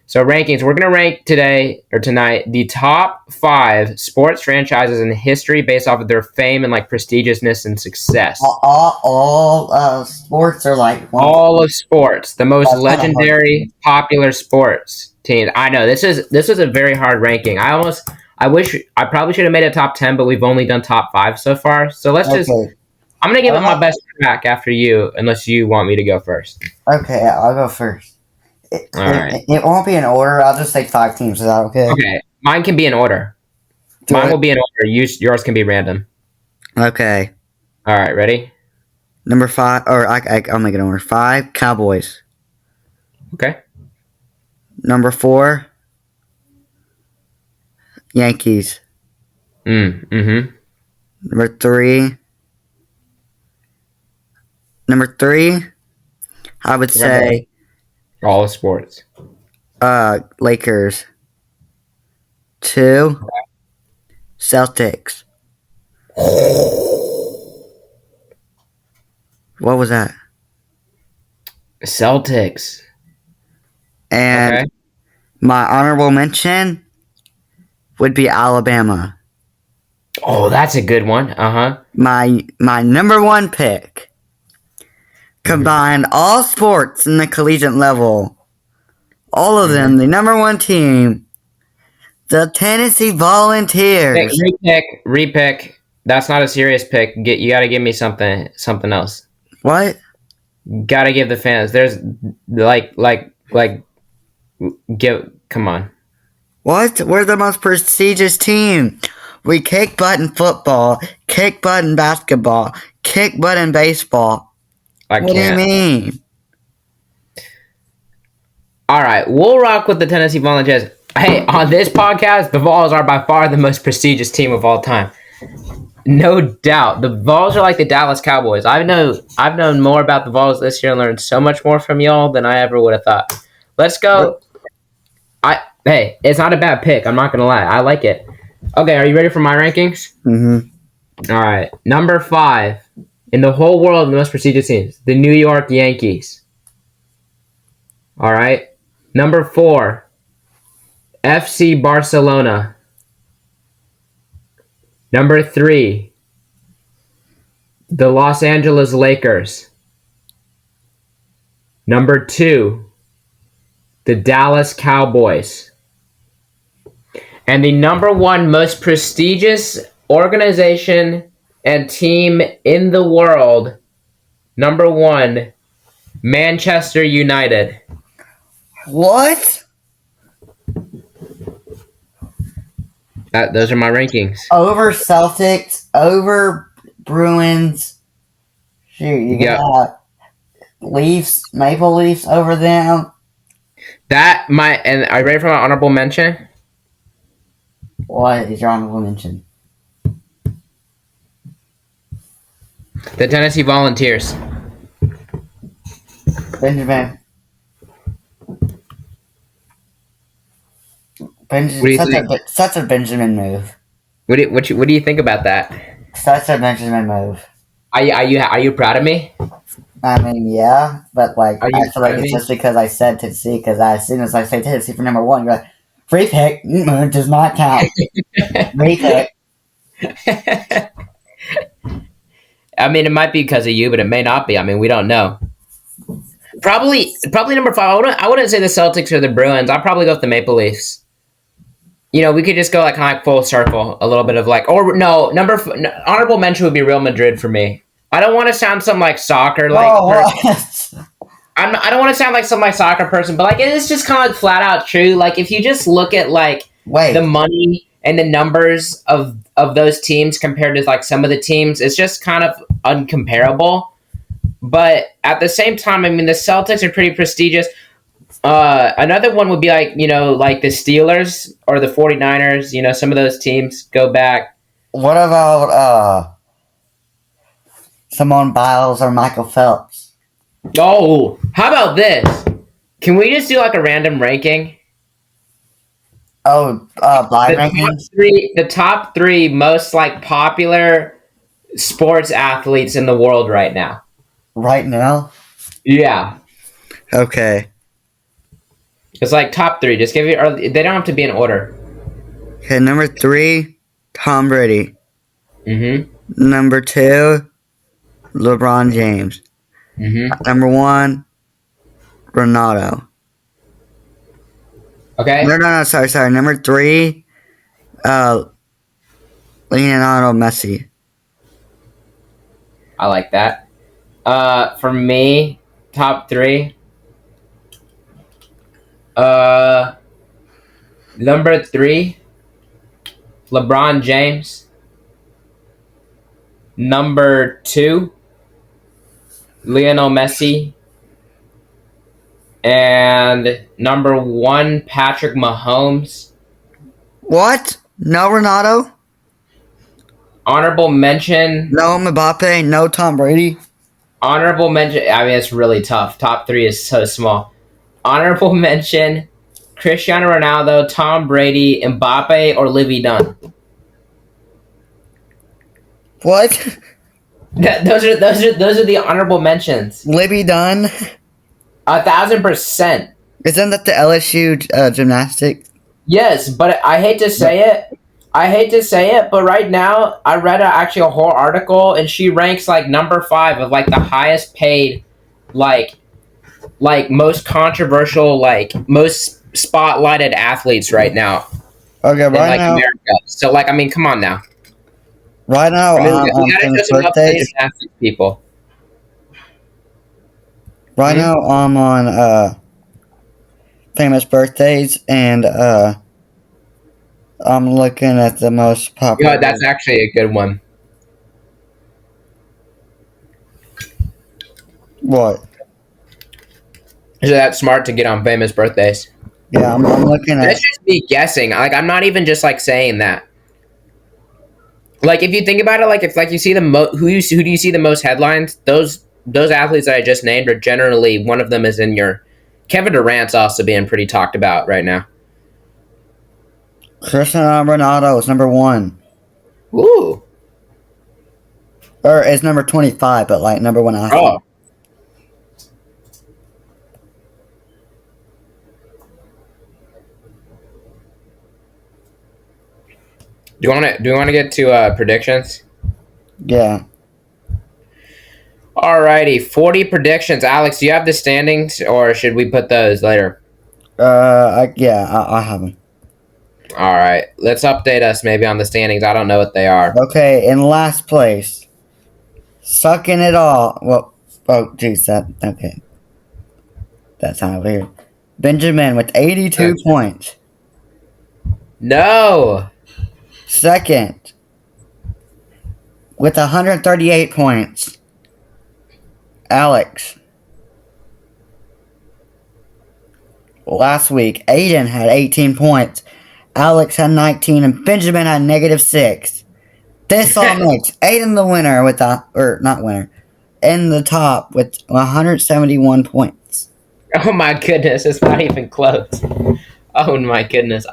So rankings, we're going to rank tonight the top 5 sports franchises in history based off of their fame and prestigiousness and success. All sports are all of sports, the most legendary, popular sports teams. I know this is a very hard ranking. I wish I probably should have made a top 10, but we've only done top 5 so far. So let's just. I'm gonna give it my best crack after you, unless you want me to go first. Okay, I'll go first. All right. It won't be in order. I'll just take 5 teams. Is that okay? Okay. Mine can be in order. Mine will be in order. Yours can be random. Okay. All right. Ready? Number 5, or I'll make it in order. 5, Cowboys. Okay. Number 4, Yankees. Mm-hmm. Number 3, I would say all of sports. Lakers. 2, Celtics. What was that? Celtics. And my honorable mention would be Alabama. Oh, that's a good one. Uh-huh. My number 1 pick combined all sports in the collegiate level. All of them, the number one team, the Tennessee Volunteers. Repick. That's not a serious pick. You got to give me something else. What? Got to give the fans. There's come on. What? We're the most prestigious team. We kick butt in football, kick butt in basketball, kick butt in baseball. What do you mean? All right, we'll rock with the Tennessee Volunteers. Hey, on this podcast, the Vols are by far the most prestigious team of all time. No doubt. The Vols are like the Dallas Cowboys. I've known more about the Vols this year and learned so much more from y'all than I ever would have thought. Let's go. Hey, it's not a bad pick. I'm not going to lie. I like it. Okay, are you ready for my rankings? Mm-hmm. All right. Number 5 in the whole world, the most prestigious teams, the New York Yankees. All right. Number 4, FC Barcelona. Number 3, the Los Angeles Lakers. Number 2, the Dallas Cowboys. And the number 1 most prestigious organization and team in the world, number 1, Manchester United. What? Those are my rankings. Over Celtics, over Bruins. Shoot, you got Leafs, Maple Leafs over them. And are you ready for my honorable mention? What is your honorable mention? The Tennessee Volunteers. Benjamin. Such a Benjamin move. What do you think about that? Such a Benjamin move. Are you proud of me? I mean, yeah, but like I feel like it's just because I said Tennessee. Because as soon as I say Tennessee for number 1, you're like, free pick does not count. Free pick. I mean, it might be because of you, but it may not be. I mean, we don't know. Probably number 5. I wouldn't say the Celtics or the Bruins. I'd probably go with the Maple Leafs. You know, we could just go like kind of full circle, a little bit of like, or no, honorable mention would be Real Madrid for me. I don't want to sound some like soccer like. I don't want to sound like some like soccer person, but like it is just kind of like flat out true. Like if you just look at like the money and the numbers of those teams compared to like some of the teams, it's just kind of uncomparable. But at the same time, I mean, the Celtics are pretty prestigious. Another one would be like, you know, like the Steelers or the 49ers. You know, some of those teams go back. What about Simone Biles or Michael Phelps? Oh, how about this? Can we just do like a random ranking? Oh, blind rankings? The top 3 most like popular sports athletes in the world right now. Right now? Yeah. Okay. It's like top 3. Just give it. Or they don't have to be in order. Okay, number 3, Tom Brady. Mm-hmm. Number 2, LeBron James. Mm-hmm. Number 1, Ronaldo. Okay. No. Sorry. Number 3, Leonardo Messi. I like that. For me, top 3. Number 3, LeBron James. Number 2, Lionel Messi. And number 1, Patrick Mahomes. What? No Ronaldo? Honorable mention. No Mbappe? No Tom Brady? Honorable mention. I mean, it's really tough. Top 3 is so small. Honorable mention, Cristiano Ronaldo, Tom Brady, Mbappe, or Livy Dunn. What? Those are the honorable mentions. Libby Dunn? 1,000%. Isn't that the LSU gymnastics? Yes, but I hate to say it, but right now I read actually a whole article, and she ranks like number 5 of like the highest paid like most controversial, like most spotlighted athletes right now Okay, in like America. So like, I mean, come on now. right now, I mean, we on gotta show famous some love to the birthdays. gymnastics people. Right Hmm? now, I'm on famous birthdays, and I'm looking at the most Yeah, popular. that's actually a good one. What? So that's smart to get on famous birthdays. Yeah, I'm looking That's at just me guessing. Like, I'm not even just like saying that. Like, if you think about it, like if like you see the who do you see the most headlines? Those athletes that I just named are generally one of them is in your. Kevin Durant's also being pretty talked about right now. Cristiano Ronaldo is number 1, Ooh. or it's number 25, but like number 1 athlete. Oh. Do you want to get to predictions? Yeah. Alrighty, 40 predictions. Alex, do you have the standings, or should we put those later? I have them. All right, let's update us maybe on the standings. I don't know what they are. Okay, in last place, sucking it all. Well, oh, geez, okay. That sounded weird. Benjamin with 82 points. No. Second, with 138 points, Alex. Last week, Aiden had 18 points. Alex had 19, and Benjamin had -6. This all makes Aiden the winner with not winner, in the top with 171 points. Oh my goodness, it's not even close. Oh my goodness,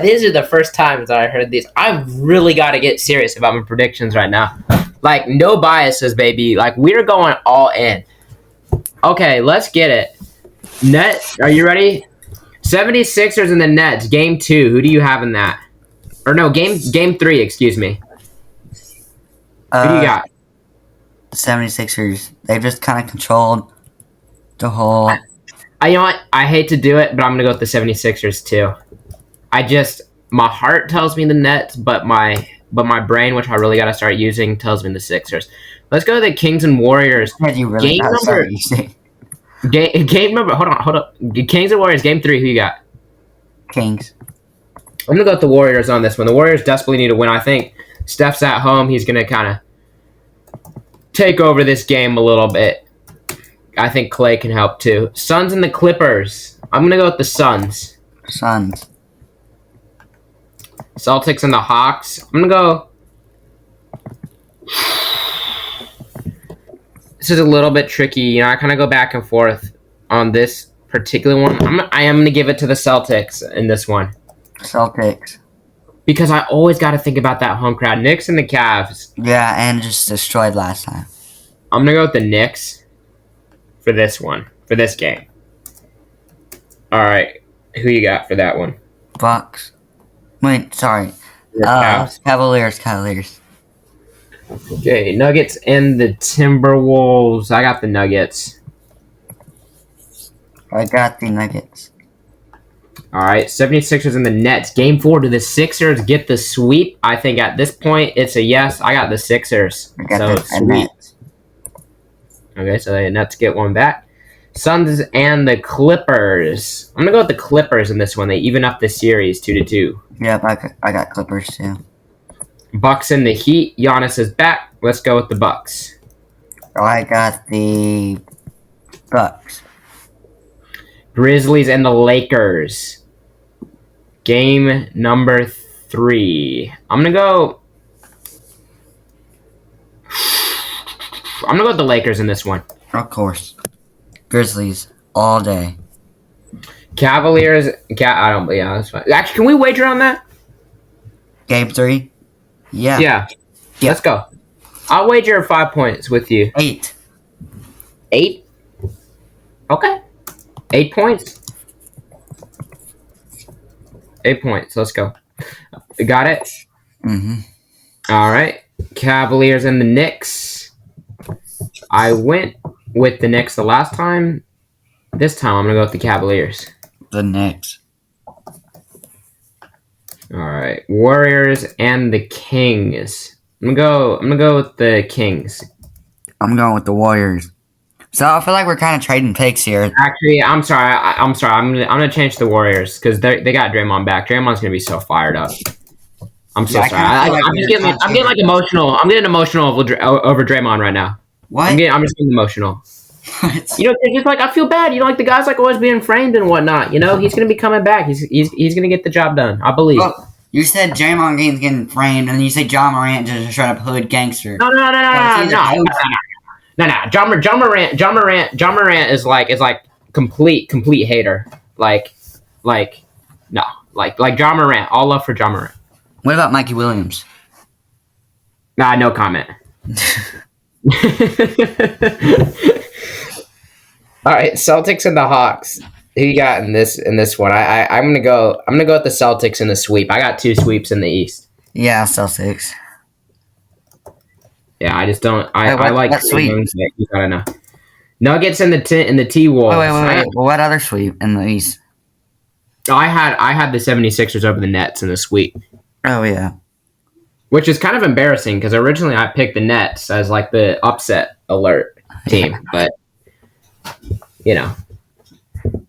these are the first times that I heard these. I've really got to get serious about my predictions right now. Like no biases, baby. Like we're going all in. Okay, let's get it. Net, are you ready? 76ers in the Nets, game 2. Who do you have in that? Or no, game 3, excuse me. Who do you got? 76ers. They've just kind of controlled the whole. You know what? I hate to do it, but I'm going to go with the 76ers too. My heart tells me the Nets, but my brain, which I really got to start using, tells me the Sixers. Let's go to the Kings and Warriors. You really Game gotta start number. using Game number. Hold up. Kings and Warriors, game 3. Who you got? Kings. I'm gonna go with the Warriors on this one. The Warriors desperately need to win. I think Steph's at home. He's gonna kind of take over this game a little bit. I think Clay can help too. Suns and the Clippers. I'm gonna go with the Suns. Suns. Celtics and the Hawks. I'm gonna go. This is a little bit tricky. You know, I kind of go back and forth on this particular one. I am gonna give it to the Celtics in this one. Celtics. Because I always got to think about that home crowd. Knicks and the Cavs. Yeah, and just destroyed last time. I'm going to go with the Knicks for this one, for this game. All right. Who you got for that one? Bucks. Wait, sorry. Cavs. Cavaliers. Okay, Nuggets and the Timberwolves. I got the Nuggets. I got the Nuggets. All right, 76ers and the Nets. Game 4, do the Sixers get the sweep? I think at this point it's a yes. I got the Sixers. I got the Nets. Okay, so the Nets get one back. Suns and the Clippers. I'm going to go with the Clippers in this one. They even up the series 2-2. Yep, I got Clippers too. Bucks and the Heat. Giannis is back. Let's go with the Bucks. I got the Bucks. Grizzlies and the Lakers. Game number 3. I'm gonna go with the Lakers in this one. Of course. Grizzlies all day. Cavaliers. Yeah, that's fine. Actually, can we wager on that? Game 3? Yeah. Yeah. Let's go. I'll wager 5 points with you. 8. 8? Okay. 8 points. 8 points. Let's go. Got it? Mm-hmm. All right. Cavaliers and the Knicks. I went with the Knicks the last time. This time I'm gonna go with the Cavaliers. The Knicks. All right, Warriors and the Kings. I'm gonna go with the Kings. I'm going with the Warriors. So I feel like we're kind of trading picks here. Actually, I'm sorry. I'm sorry. I'm gonna change the Warriors because they got Draymond back. Draymond's gonna be so fired up. I'm so Yeah, sorry. I'm getting like emotional. I'm getting emotional over Draymond right now. What? I'm just getting emotional. What? You know, it's just like I feel bad. You know, like the guy's like always being framed and whatnot. You know, he's gonna be coming back. He's gonna get the job done. I believe. Well, you said Draymond Green's getting framed, and you say John Morant just a straight up hood gangster. No. John Morant is like complete hater. Like no. Like John Morant. All love for John Morant. What about Mikey Williams? Nah, no comment. All right, Celtics and the Hawks. Who you got in this one? I'm gonna go with the Celtics in the sweep. I got 2 sweeps in the East. Yeah, Celtics. Yeah, I just don't. I Wait, like what sweep? You gotta know. Nuggets in the T Wolves. Wait. Well, what other sweep in the East? I had the 76ers over the Nets in the sweep. Oh yeah. Which is kind of embarrassing because originally I picked the Nets as like the upset alert team, but you know,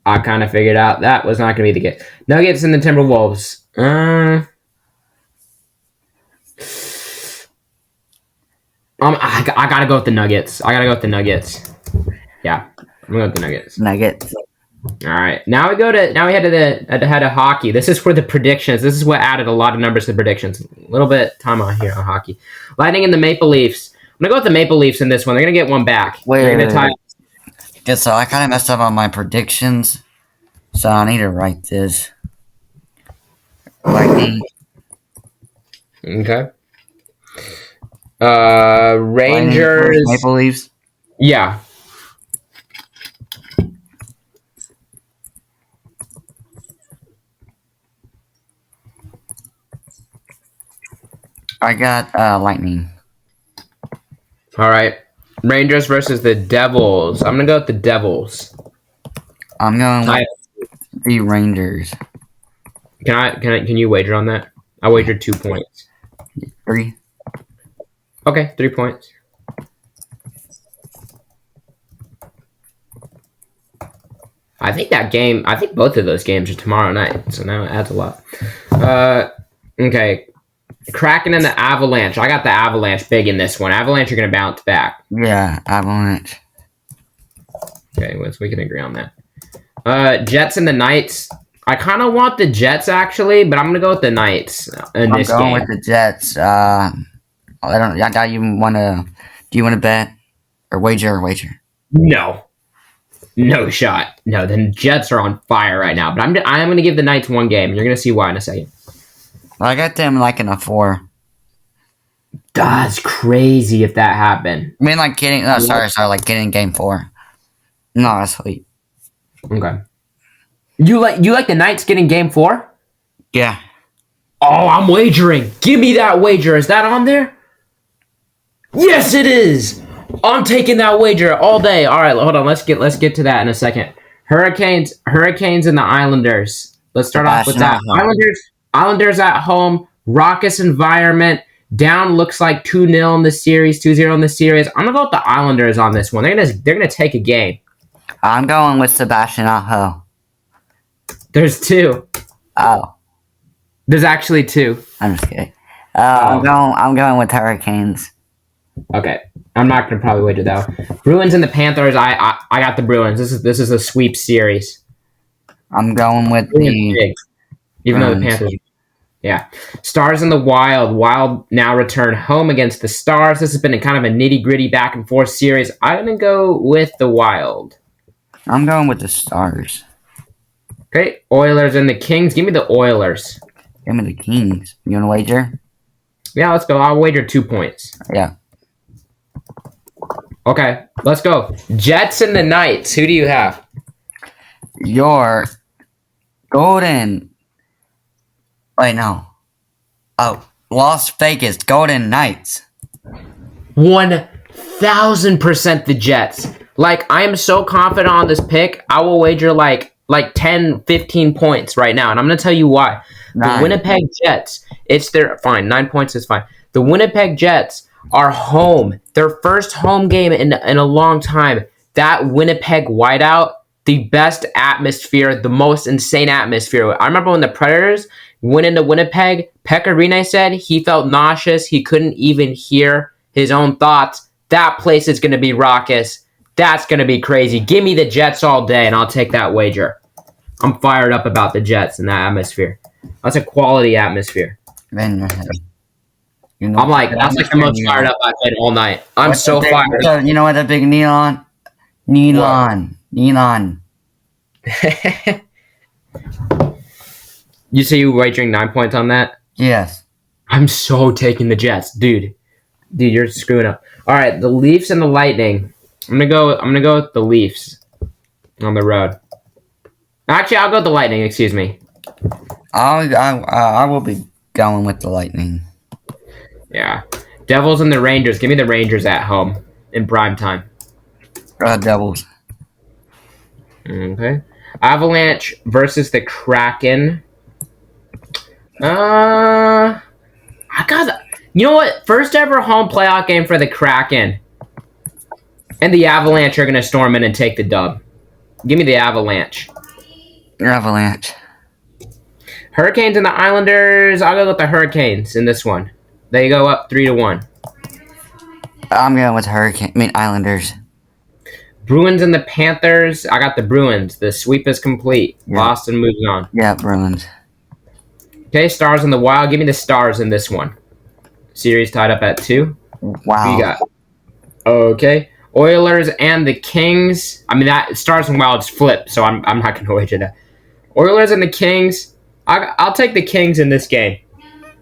I kind of figured out that was not going to be the case. Nuggets and the Timberwolves. I gotta go with the Nuggets. Yeah, I'm going with the Nuggets. Nuggets. All right, now we head to hockey. This is for the predictions. This is what added a lot of numbers to the predictions. A little bit time on here on hockey. Lightning and the Maple Leafs. I'm gonna go with the Maple Leafs in this one. They're gonna get one back. Wait. Yeah, so I kind of messed up on my predictions, so I need to write this. Lightning. Okay. Rangers. Maple Leafs. Yeah. I got Lightning. All right. Rangers versus the Devils. I'm gonna go with the Devils. I'm going with the Rangers. Can you wager on that? I wagered 2 points. 3. Okay, 3 points. I think both of those games are tomorrow night, so now it adds a lot. Okay. Kraken and the Avalanche. I got the Avalanche big in this one. Avalanche are going to bounce back. Yeah, Avalanche. Okay, so we can agree on that. Jets and the Knights. I kind of want the Jets, actually, but I'm going to go with the Knights in this game. I'm going with the Jets. I don't even want to... Do you want to bet? Or wager? No shot. No, the Jets are on fire right now. But I'm going to give the Knights one game. You're going to see why in a second. I got them like in a 4. That's crazy if that happened. I mean, like getting... No, sorry. Like getting game 4. No, that's sweet. Okay. You like the Knights getting game 4? Yeah. Oh, I'm wagering. Give me that wager. Is that on there? Yes, it is. I'm taking that wager all day. All right, hold on. Let's get to that in a second. Hurricanes and the Islanders. Let's start off with that. Islanders at home. Raucous environment. Down looks like 2-0 in the series, 2-0 in the series. I'm gonna go with the Islanders on this one. They're gonna take a game. I'm going with Sebastian Aho. There's 2. Oh. There's actually 2. I'm just kidding. I'm going with Hurricanes. Okay. I'm not gonna probably wager that. Bruins and the Panthers. I got the Bruins. This is a sweep series. I'm going with the even though the Panthers. Yeah. Stars and the Wild. Wild now return home against the Stars. This has been a kind of a nitty-gritty back and forth series. I'm gonna go with the Wild. I'm going with the Stars. Okay. Oilers and the Kings. Give me the Oilers. Give me the Kings. You want to wager? Yeah, let's go. I'll wager 2 points. Yeah. Okay, let's go. Jets and the Knights. Who do you have? Your Golden. Wait, no. Oh, Las Vegas Golden Knights. 1000% the Jets. Like, I am so confident on this pick. I will wager like 10, 15 points right now, and I'm gonna tell you why. The Winnipeg Jets. It's their fine. 9 points is fine. The Winnipeg Jets are home. Their first home game in a long time. That Winnipeg whiteout, the best atmosphere, the most insane atmosphere. I remember when the Predators went into Winnipeg, Pekka Rinne said he felt nauseous. He couldn't even hear his own thoughts. That place is going to be raucous. That's going to be crazy. Give me the Jets all day, and I'll take that wager. I'm fired up about the Jets and that atmosphere. That's a quality atmosphere. Man, I'm like, that's like the most fired up I've been all night. I'm so fired up. You know what? A big neon. You say you wagering 9 points on that? Yes. I'm so taking the Jets, dude. Dude, you're screwing up. All right, the Leafs and the Lightning. I'm gonna go with the Leafs on the road. Actually, I'll go with the Lightning. Excuse me. I will be going with the Lightning. Yeah, Devils and the Rangers. Give me the Rangers at home in prime time. Devils. Okay. Avalanche versus the Kraken. I got. You know what? First ever home playoff game for the Kraken. And the Avalanche are going to storm in and take the dub. Give me the Avalanche. Avalanche. Hurricanes and the Islanders. I'll go with the Hurricanes in this one. They go up 3-1. I'm going with Islanders. Bruins and the Panthers. I got the Bruins. The sweep is complete. Yeah. Boston moves on. Yeah, Bruins. Okay, Stars and the Wild. Give me the Stars in this one. Series tied up at 2. Wow. Who you got? Okay. Oilers and the Kings. I mean, that Stars and Wilds flip, so I'm not going to wager that. Oilers and the Kings. I'll take the Kings in this game.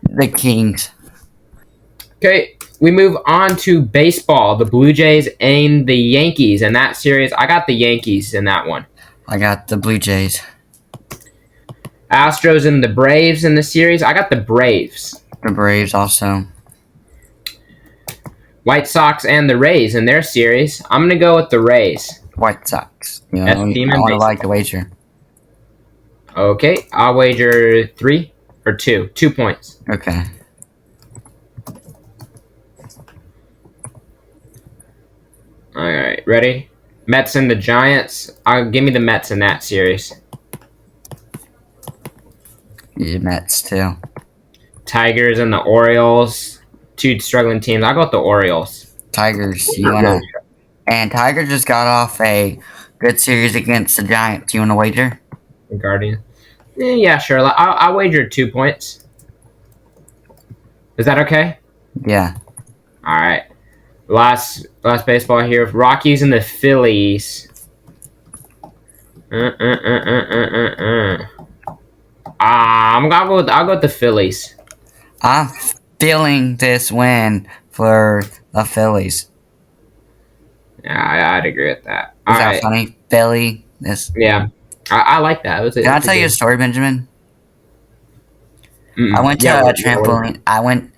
The Kings. Okay, we move on to baseball. The Blue Jays and the Yankees. In that series, I got the Yankees in that one. I got the Blue Jays. Astros and the Braves in the series. I got the Braves. The Braves also. White Sox and the Rays in their series. I'm going to go with the Rays. White Sox. You know, I like the wager. Okay, I'll wager 3 or 2. 2 points. Okay. All right, ready? Mets and the Giants. Give me the Mets in that series. Yeah, Mets too. Tigers and the Orioles. 2 struggling teams. I'll go with the Orioles. Tigers. And Tigers just got off a good series against the Giants. You want to wager? The Guardians. Yeah, sure. I'll wager 2 points. Is that okay? Yeah. All right. Last baseball here. Rockies and the Phillies. I'll go with the Phillies. I'm feeling this win for the Phillies. Yeah, I'd agree with that. Is that funny? Philly. Yeah. I like that. Can I tell you a story, Benjamin? I went to a trampoline.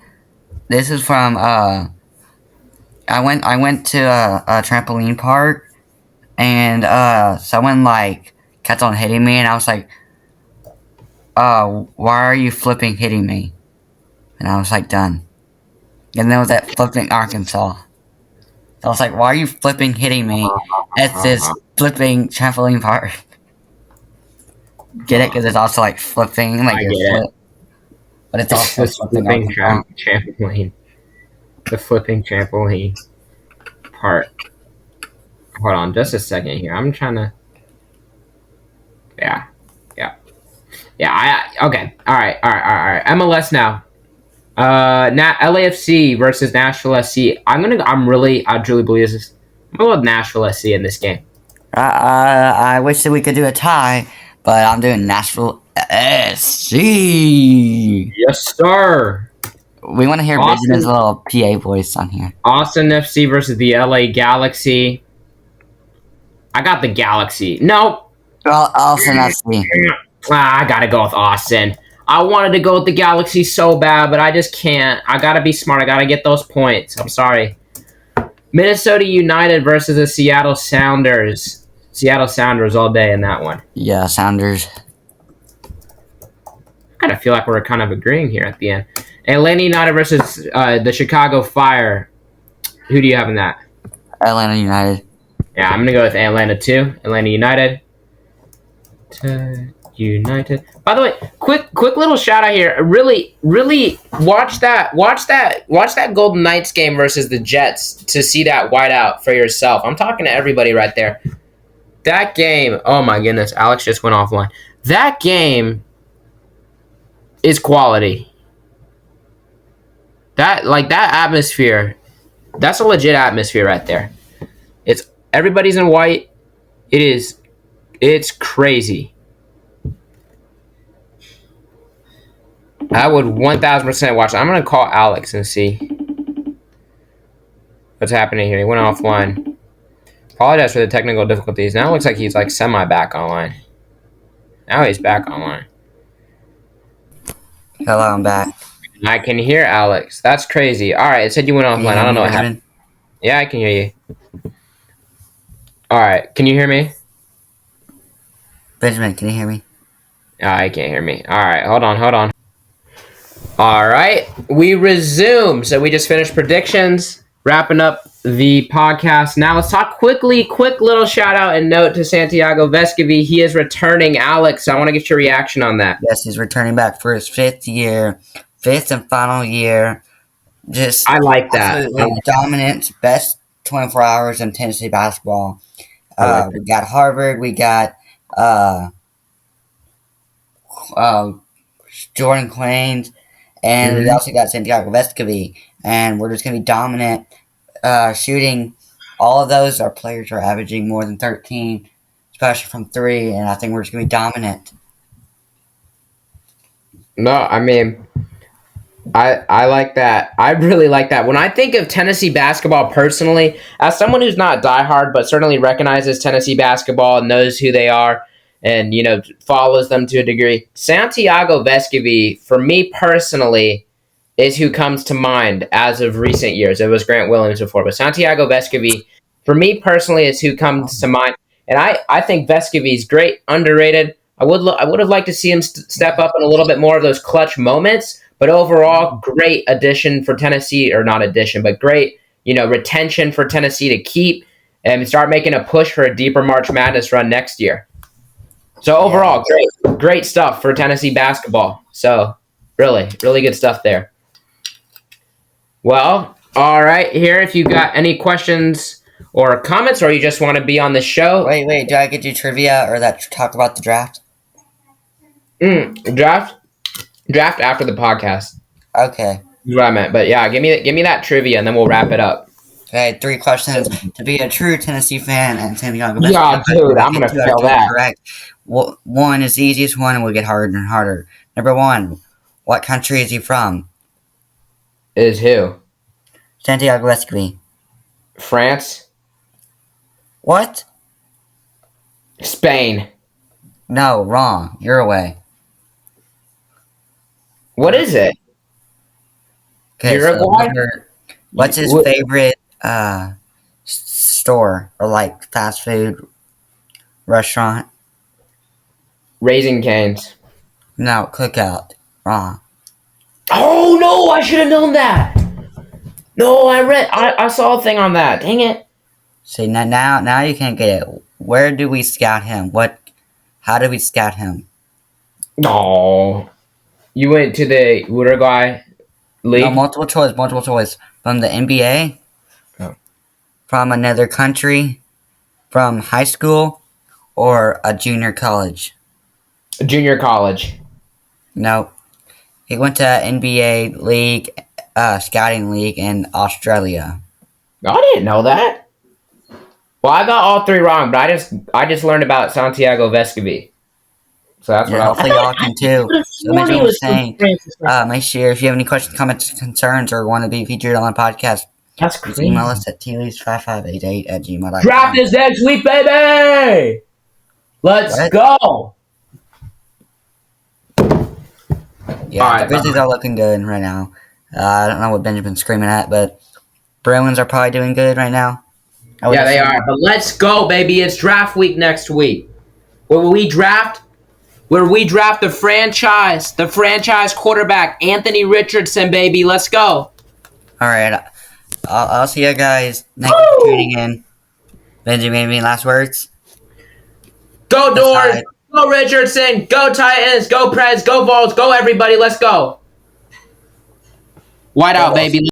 This is from I went to a trampoline park, and someone kept on hitting me, and I was like, why are you hitting me? And I was done. And then it was at flipping Arkansas. I was like, why are you hitting me at this flipping trampoline park? Get it? Because it's also flipping, I get it. But it's also flipping trampoline. The flipping trampoline part. Hold on, just a second here. I'm trying to. Yeah. Okay. All right. MLS now. LAFC versus Nashville SC. I truly believe this. I'm gonna go with Nashville SC in this game. I wish that we could do a tie, but I'm doing Nashville SC. Yes, sir. We want to hear Benjamin's little PA voice on here. Austin FC versus the LA Galaxy. I got the Galaxy. No. Austin FC. I gotta go with Austin. I wanted to go with the Galaxy so bad, but I just can't. I gotta be smart. I gotta get those points. I'm sorry. Minnesota United versus the Seattle Sounders. Seattle Sounders all day in that one. Yeah, Sounders. I kind of feel like we're kind of agreeing here at the end. Atlanta United versus the Chicago Fire. Who do you have in that? Atlanta United. Yeah, I'm gonna go with Atlanta too. Atlanta United. United. By the way, quick little shout out here. Really watch that Golden Knights game versus the Jets to see that whiteout for yourself. I'm talking to everybody right there. That game, oh my goodness, Alex just went offline. That game is quality. That atmosphere, that's a legit atmosphere right there. It's everybody's in white. It's crazy. I would 1000% watch it. I'm gonna call Alex and see what's happening here. He went offline. Apologize for the technical difficulties. Now it looks like he's like semi back online. Now he's back online. Hello, I'm back. I can hear Alex. That's crazy. All right, it said you went offline. I don't know what happened. Yeah, I can hear you. All right, can you hear me? Benjamin, can you hear me? I can't hear me. All right, hold on. All right, we resume. So we just finished predictions, wrapping up the podcast. Now let's talk quick little shout out and note to Santiago Vescovi. He is returning. Alex, I want to get your reaction on that. Yes, he's returning back for his fifth and final year. Just I like that. Absolutely dominant, best 24 hours in Tennessee basketball. We got Harvard, we got Jordan Quains, and we also got Santiago Vescovi, and we're just going to be dominant shooting. All of those, our players are averaging more than 13, especially from three, and I think we're just going to be dominant. No, I mean, I like that. I really like that. When I think of Tennessee basketball personally, as someone who's not diehard, but certainly recognizes Tennessee basketball and knows who they are and, follows them to a degree, Santiago Vescovi, for me personally, is who comes to mind as of recent years. It was Grant Williams before, but Santiago Vescovi, for me personally, is who comes to mind. And I think Vescovi's great, underrated. I would have liked to see him step up in a little bit more of those clutch moments. But overall, great addition for Tennessee, or not addition, but great, retention for Tennessee to keep and start making a push for a deeper March Madness run next year. So overall, great stuff for Tennessee basketball. So really good stuff there. Well, all right, here, if you got any questions or comments, or you just want to be on the show. Wait, do I get you trivia or talk about the draft? Draft after the podcast. Okay. That's what I meant. But yeah, give me that trivia and then we'll wrap it up. Okay, 3 questions to be a true Tennessee fan and Santiago. Yeah, dude, I'm gonna fail that. Correct. One is the easiest one, and we'll get harder and harder. Number 1, what country is he from? Is who? Santiago Vescovi. France. What? Spain. No, wrong. You're away. What is it? Okay, Uruguay? So what's his favorite store or like fast food restaurant? Raising Cane's. No, Cookout. Wrong. Oh no! I should have known that. No, I saw a thing on that. Dang it! See, now you can't get it. Where do we scout him? How do we scout him? No, you went to the Uruguay league. No, multiple choice. From the NBA, from another country, from high school, or a junior college. Junior college. No, he went to NBA league, scouting league in Australia. I didn't know that. Well, I got all 3 wrong, but I just learned about Santiago Vescovi. So that's what hopefully y'all can too. So make sure if you have any questions, comments, concerns, or want to be featured on the podcast, that's crazy. Email us at tleafs5588@gmail.com. Draft this next week, baby! Let's go! Yeah, the Grizzlies are looking good right now. I don't know what Benjamin's screaming at, but Bruins are probably doing good right now. Yeah, they are. But let's go, baby. It's draft week next week. Where we draft the franchise quarterback, Anthony Richardson, baby. Let's go. All right. I'll see you guys. Thank you for tuning in. Benjamin, any last words? Go Doors. Go Richardson. Go Titans. Go Preds. Go Vols. Go everybody. Let's go. White out, baby.